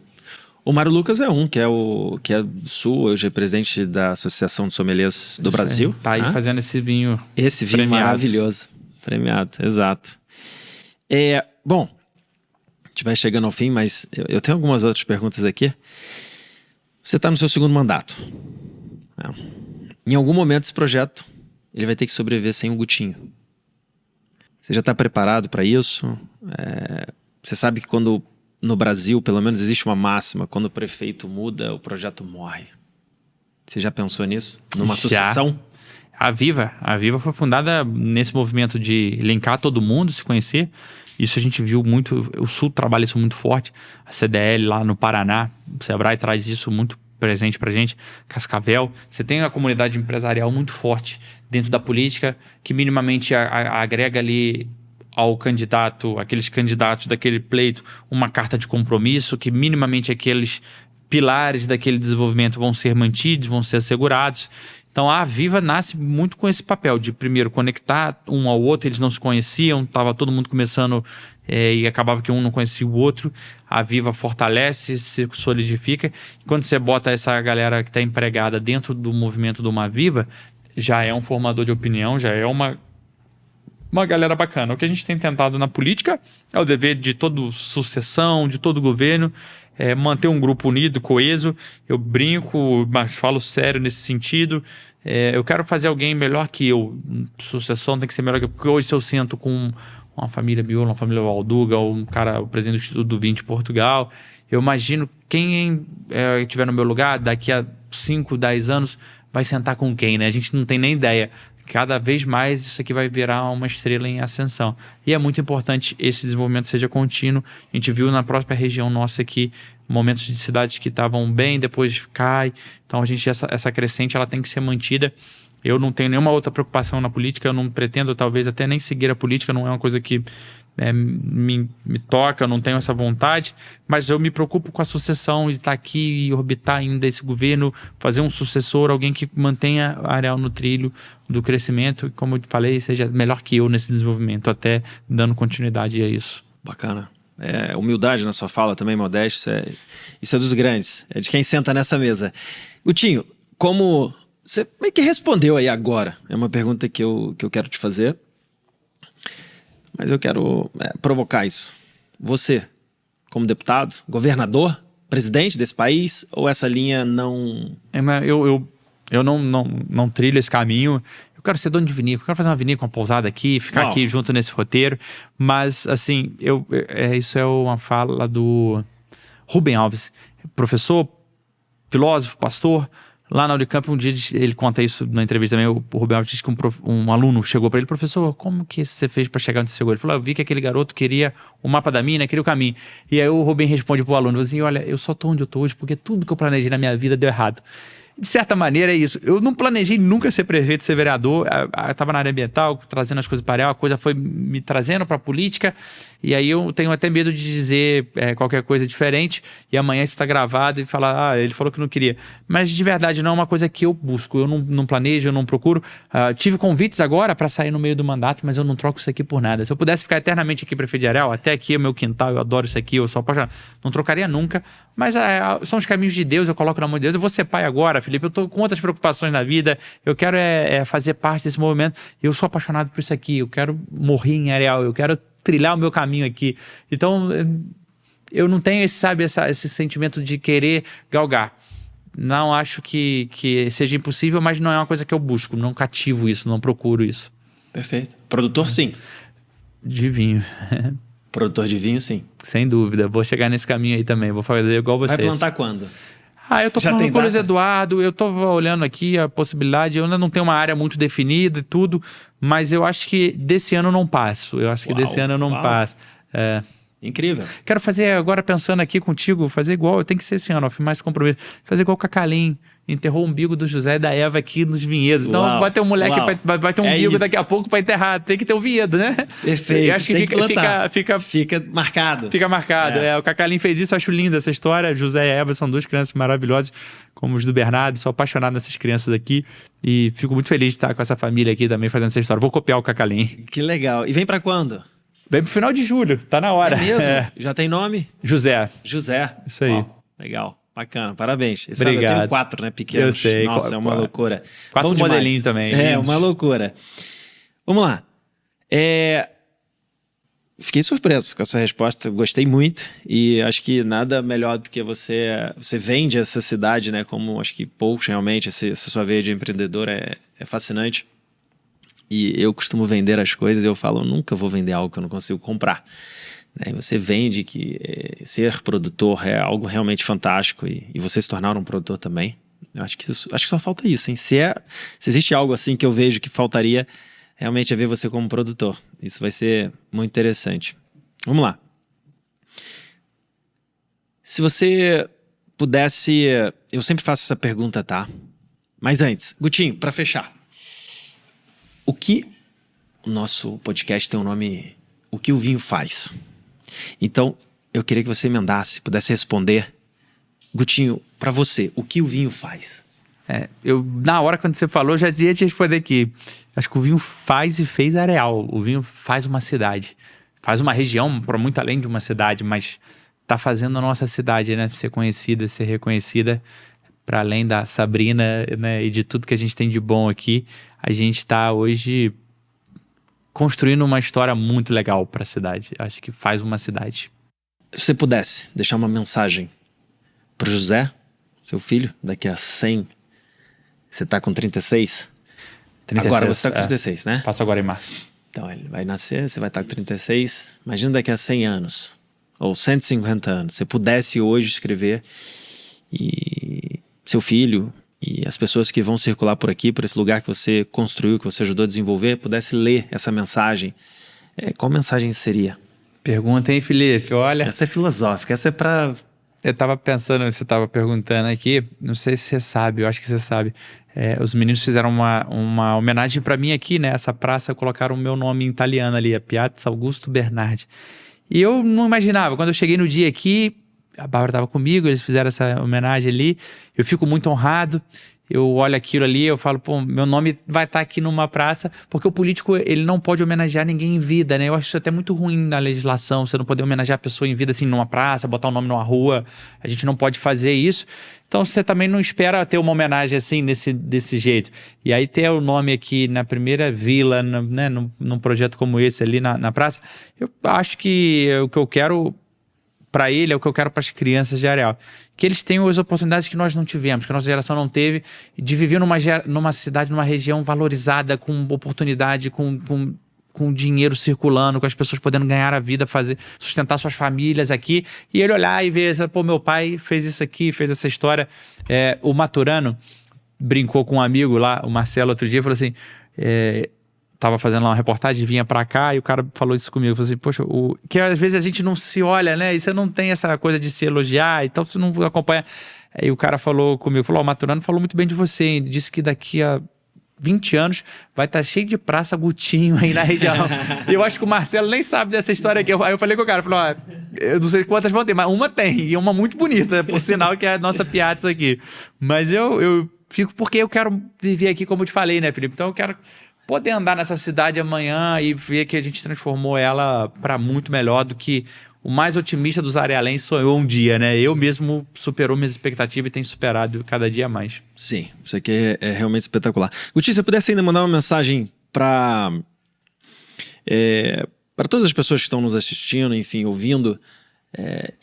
O Mário Lucas que é do Sul, hoje é presidente da Associação de Sommeliers do Brasil. Tá aí fazendo esse vinho. Esse vinho premiado. Maravilhoso. Premiado, exato. Bom, a gente vai chegando ao fim, mas eu tenho algumas outras perguntas aqui. Você está no seu 2º mandato. Em algum momento esse projeto ele vai ter que sobreviver sem o Gutinho. Você já está preparado para isso? Você sabe que quando no Brasil, pelo menos existe uma máxima, quando o prefeito muda, o projeto morre. Você já pensou nisso? Numa sucessão? A Viva foi fundada nesse movimento de linkar todo mundo, se conhecer. Isso a gente viu muito, o Sul trabalha isso muito forte. A CDL lá no Paraná, o Sebrae traz isso muito presente pra gente. Cascavel, você tem a comunidade empresarial muito forte dentro da política, que minimamente agrega ali ao candidato, aqueles candidatos daquele pleito, uma carta de compromisso, que minimamente aqueles pilares daquele desenvolvimento vão ser mantidos, vão ser assegurados. Então a Viva nasce muito com esse papel de primeiro conectar um ao outro, eles não se conheciam, estava todo mundo começando e acabava que um não conhecia o outro. A Viva fortalece, se solidifica. E quando você bota essa galera que está empregada dentro do movimento do Uma Viva, já é um formador de opinião, já é uma galera bacana. O que a gente tem tentado na política é o dever de toda sucessão, de todo governo, manter um grupo unido, coeso. Eu brinco, mas falo sério nesse sentido. Eu quero fazer alguém melhor que eu. Sucessão tem que ser melhor que eu. Porque hoje se eu sento com uma família Miolo, uma família Valduga, ou um cara, o presidente do Instituto do Vinho de Portugal, eu imagino quem estiver no meu lugar, daqui a 5, 10 anos, vai sentar com quem, né? A gente não tem nem ideia. Cada vez mais isso aqui vai virar uma estrela em ascensão. E é muito importante esse desenvolvimento seja contínuo. A gente viu na própria região nossa aqui momentos de cidades que estavam bem, depois cai. Então essa crescente ela tem que ser mantida. Eu não tenho nenhuma outra preocupação na política, eu não pretendo talvez até nem seguir a política, não é uma coisa que me toca, eu não tenho essa vontade, mas eu me preocupo com a sucessão de estar aqui e orbitar ainda esse governo, fazer um sucessor, alguém que mantenha a Areal no trilho do crescimento e, como eu falei, seja melhor que eu nesse desenvolvimento, até dando continuidade a isso. Bacana. Humildade na sua fala também, modéstia, isso é dos grandes, é de quem senta nessa mesa. Gutinho, como você meio que respondeu aí agora, é uma pergunta que eu quero te fazer, mas eu quero provocar isso. Você, como deputado, governador, presidente desse país, ou essa linha não... Eu não trilho esse caminho. Eu quero ser dono de vinícola, eu quero fazer uma vinícola, uma pousada aqui, ficar aqui junto nesse roteiro. Mas, assim, isso é uma fala do Rubem Alves, professor, filósofo, pastor. Lá na Unicamp, um dia ele conta isso na entrevista também. O Rubem Alves disse que um aluno chegou para ele: professor, como que você fez para chegar onde você chegou? Ele falou: eu vi que aquele garoto queria o mapa da mina, queria o caminho. E aí o Rubem responde pro aluno assim: olha, eu só tô onde eu tô hoje porque tudo que eu planejei na minha vida deu errado. De certa maneira é isso. Eu não planejei nunca ser prefeito, ser vereador. Eu estava na área ambiental, trazendo as coisas para a área, a coisa foi me trazendo para a política. E aí eu tenho até medo de dizer qualquer coisa diferente. E amanhã isso está gravado e falar: ele falou que não queria. Mas de verdade não é uma coisa que eu busco. Eu não planejo, eu não procuro. Tive convites agora para sair no meio do mandato, mas eu não troco isso aqui por nada. Se eu pudesse ficar eternamente aqui prefeito de Areal, até aqui é o meu quintal, eu adoro isso aqui, eu sou apaixonado. Não trocaria nunca. Mas são os caminhos de Deus, eu coloco na mão de Deus. Eu vou ser pai agora, Felipe, eu tô com outras preocupações na vida, eu quero fazer parte desse movimento, eu sou apaixonado por isso aqui, eu quero morrer em Areal, eu quero trilhar o meu caminho aqui. Então, eu não tenho esse sentimento de querer galgar. Não acho que seja impossível, mas não é uma coisa que eu busco, não cativo isso, não procuro isso. Perfeito. Produtor, sim. De vinho. Produtor de vinho, sim. Sem dúvida, vou chegar nesse caminho aí também, vou fazer igual vocês. Vai plantar quando? Eu tô falando com o Luiz Eduardo, eu tô olhando aqui a possibilidade, eu ainda não tenho uma área muito definida e tudo, mas eu acho que desse ano eu não passo. Passo. Incrível. Quero fazer agora, pensando aqui contigo, fazer igual, tem que ser esse ano, mais compromisso. Fazer igual o Cacalim, enterrou o umbigo do José e da Eva aqui nos vinhedos. Então vai ter um moleque, vai ter um umbigo daqui a pouco para enterrar, tem que ter um vinhedo, né? Perfeito. Eu acho que fica marcado. Fica marcado. O Cacalim fez isso, acho linda essa história. José e Eva são duas crianças maravilhosas, como os do Bernardo. Sou apaixonado nessas crianças aqui e fico muito feliz de estar com essa família aqui também fazendo essa história. Vou copiar o Cacalim. Que legal. E vem para quando? Vem pro final de julho, tá na hora. É mesmo? Já tem nome? José. Isso aí. Legal. Bacana, parabéns. Obrigado. Eu tenho 4, né, pequenos. Eu sei. Nossa, é uma loucura. 4 modelinhos também. Uma loucura. Vamos lá. Fiquei surpreso com a sua resposta, gostei muito e acho que nada melhor do que você vende essa cidade, né, como acho que poucos realmente, essa sua veia de empreendedor é fascinante. E eu costumo vender as coisas e eu falo, eu nunca vou vender algo que eu não consigo comprar. Né? E você vende que ser produtor é algo realmente fantástico e você se tornar um produtor também. Eu acho que só falta isso, hein? Se existe algo assim que eu vejo que faltaria, realmente é ver você como produtor. Isso vai ser muito interessante. Vamos lá. Se você pudesse... Eu sempre faço essa pergunta, tá? Mas antes, Gutinho, para fechar. O nosso podcast tem um nome... O que o vinho faz? Então, eu queria que você emendasse, pudesse responder. Gutinho, para você, o que o vinho faz? Na hora quando você falou, já ia te responder que acho que o vinho faz e fez areal. O vinho faz uma cidade. Faz uma região para muito além de uma cidade, mas tá fazendo a nossa cidade, né? Ser conhecida, ser reconhecida. Para além da Sabrina, né, e de tudo que a gente tem de bom aqui, a gente está hoje construindo uma história muito legal para a cidade. Acho que faz uma cidade. Se você pudesse deixar uma mensagem para o José, seu filho, daqui a 100... Você está com 36? 36? Agora você está com 36, né? Passo agora em março. Então ele vai nascer, você vai estar com 36. Imagina daqui a 100 anos, ou 150 anos, você pudesse hoje escrever e seu filho e as pessoas que vão circular por aqui, por esse lugar que você construiu, que você ajudou a desenvolver, pudesse ler essa mensagem. Qual mensagem seria? Pergunta, hein, Felipe? Olha... Essa é filosófica, essa é para... Eu tava pensando, você tava perguntando aqui, não sei se você sabe, eu acho que você sabe. Os meninos fizeram uma homenagem para mim aqui, né? Essa praça, colocaram o meu nome em italiano ali, a Piazza Augusto Bernardi. E eu não imaginava, quando eu cheguei no dia aqui, a Bárbara tava comigo, eles fizeram essa homenagem ali, eu fico muito honrado. Eu olho aquilo ali, eu falo, pô, meu nome vai estar aqui numa praça, porque o político, ele não pode homenagear ninguém em vida, né? Eu acho isso até muito ruim na legislação, você não poder homenagear a pessoa em vida, assim, numa praça, botar o nome numa rua, a gente não pode fazer isso. Então, você também não espera ter uma homenagem assim, desse jeito. E aí, ter o nome aqui na primeira vila, né, num projeto como esse ali na praça, eu acho que o que eu quero... para ele, é o que eu quero para as crianças de Areal. Que eles tenham as oportunidades que nós não tivemos, que a nossa geração não teve, de viver numa cidade, numa região valorizada, com oportunidade, com dinheiro circulando, com as pessoas podendo ganhar a vida, sustentar suas famílias aqui. E ele olhar e ver, pô, meu pai fez isso aqui, fez essa história. O Maturano brincou com um amigo lá, o Marcelo, outro dia, falou assim... Tava fazendo lá uma reportagem, vinha pra cá e o cara falou isso comigo, falou assim, poxa, que às vezes a gente não se olha, né, e você não tem essa coisa de se elogiar, então você não acompanha. Aí o cara falou comigo, falou, o Maturano falou muito bem de você, hein? Disse que daqui a 20 anos vai estar cheio de praça Gutinho aí na região. E eu acho que o Marcelo nem sabe dessa história aqui. Aí eu falei com o cara, falei, eu não sei quantas vão ter, mas uma tem, e uma muito bonita, por sinal que é a nossa Piazza aqui. Mas eu fico, porque eu quero viver aqui, como eu te falei, né, Felipe? Então eu quero poder andar nessa cidade amanhã e ver que a gente transformou ela para muito melhor do que o mais otimista dos arealenses sou eu um dia, né? Eu mesmo superou minhas expectativas e tenho superado cada dia mais. Sim, isso aqui é realmente espetacular. Guti, se você pudesse ainda mandar uma mensagem para todas as pessoas que estão nos assistindo, enfim, ouvindo,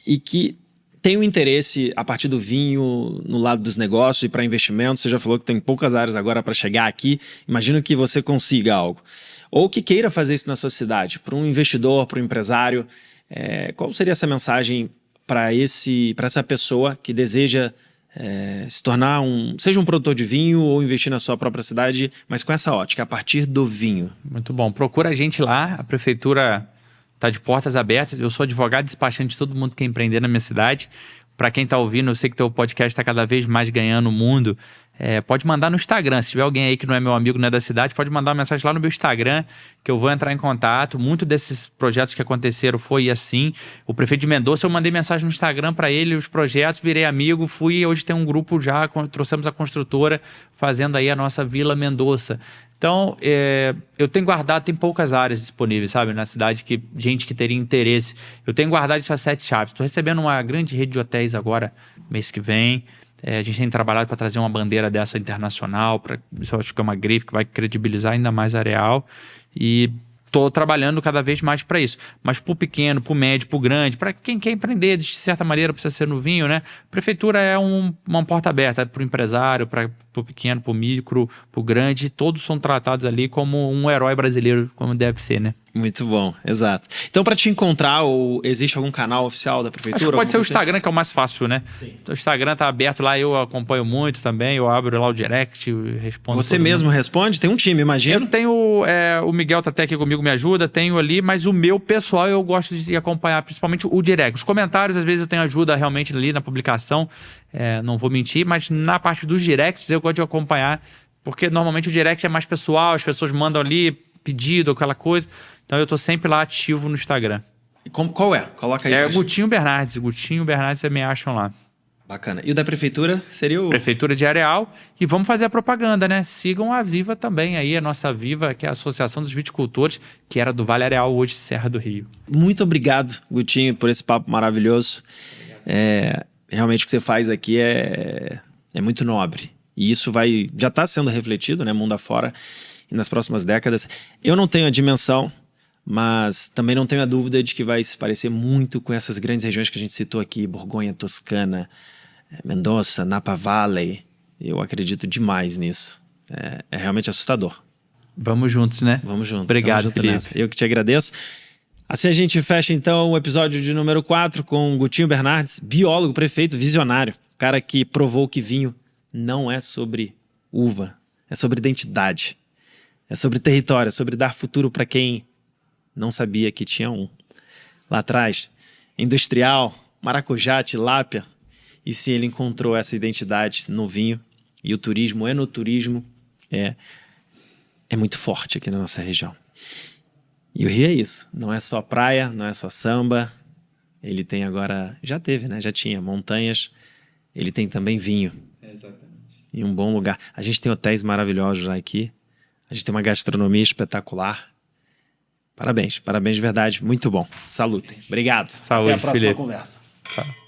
e que tem um interesse a partir do vinho no lado dos negócios e para investimentos. Você já falou que tem poucas áreas agora para chegar aqui. Imagino que você consiga algo. Ou que queira fazer isso na sua cidade, para um investidor, para um empresário. Qual seria essa mensagem para essa pessoa que deseja se tornar seja um produtor de vinho ou investir na sua própria cidade, mas com essa ótica, a partir do vinho? Muito bom. Procura a gente lá, a prefeitura... Tá de portas abertas. Eu sou advogado despachante de todo mundo que quer empreender na minha cidade. Para quem tá ouvindo, eu sei que teu podcast está cada vez mais ganhando o mundo. Pode mandar no Instagram. Se tiver alguém aí que não é meu amigo, não é da cidade, pode mandar uma mensagem lá no meu Instagram, que eu vou entrar em contato. Muito desses projetos que aconteceram foi assim. O prefeito de Mendoza, eu mandei mensagem no Instagram para ele, os projetos, virei amigo, fui e hoje tem um grupo já, trouxemos a construtora, fazendo aí a nossa Vila Mendoza. Então, eu tenho guardado, tem poucas áreas disponíveis, sabe, na cidade, gente que teria interesse. Eu tenho guardado essas 7 chaves. Estou recebendo uma grande rede de hotéis agora, mês que vem. A gente tem trabalhado para trazer uma bandeira dessa internacional, isso eu acho que é uma grife que vai credibilizar ainda mais a Areal. E Tô trabalhando cada vez mais para isso. Mas pro pequeno, pro médio, pro grande, para quem quer empreender, de certa maneira, precisa ser no vinho, né? Prefeitura é uma porta aberta pro empresário, pro pequeno, pro micro, pro grande. Todos são tratados ali como um herói brasileiro, como deve ser, né? Muito bom, exato. Então, para te encontrar, existe algum canal oficial da prefeitura? Acho que pode ser o coisa? Instagram, que é o mais fácil, né? Sim. Então, o Instagram tá aberto lá, eu acompanho muito também, eu abro lá o direct, eu respondo. Você todo mesmo mundo. responde? Tem um time, Eu imagina. não tenho, o Miguel tá até aqui comigo, me ajuda, tenho ali, mas o meu pessoal eu gosto de acompanhar, principalmente o direct. Os comentários, às vezes eu tenho ajuda realmente ali na publicação, não vou mentir, mas na parte dos directs eu gosto de acompanhar, porque normalmente o direct é mais pessoal, as pessoas mandam ali pedido, aquela coisa. Então eu tô sempre lá ativo no Instagram. Qual é? Coloca aí. É embaixo. Gutinho Bernardes. Gutinho Bernardes, vocês me acham lá. Bacana. E o da prefeitura seria o... Prefeitura de Areal. E vamos fazer a propaganda, né? Sigam a Viva também aí, a nossa Viva, que é a Associação dos Viticultores, que era do Vale Areal, hoje Serra do Rio. Muito obrigado, Gutinho, por esse papo maravilhoso. Realmente o que você faz aqui é muito nobre. E isso já está sendo refletido, né, mundo afora, e nas próximas décadas. Eu não tenho a dimensão, mas também não tenho a dúvida de que vai se parecer muito com essas grandes regiões que a gente citou aqui, Borgonha, Toscana, Mendoza, Napa Valley. Eu acredito demais nisso. É realmente assustador. Vamos juntos, né? Vamos junto. Obrigado, junto Felipe. nessa. Eu que te agradeço. Assim a gente fecha então o episódio de número 4 com Gutinho Bernardes, biólogo, prefeito, visionário. Cara que provou que vinho não é sobre uva, é sobre identidade. É sobre território, é sobre dar futuro para quem não sabia que tinha um. Lá atrás, industrial, maracujá, tilápia. E sim, ele encontrou essa identidade no vinho. E o turismo, enoturismo, é muito forte aqui na nossa região. E o Rio é isso. Não é só praia, não é só samba. Ele tem agora... Já teve, né? Já tinha montanhas. Ele tem também vinho. Exatamente. E um bom lugar. A gente tem hotéis maravilhosos já aqui. A gente tem uma gastronomia espetacular. Parabéns, parabéns de verdade. Muito bom. Salutem. Obrigado. Saúde, Até a próxima Felipe. conversa. Tá.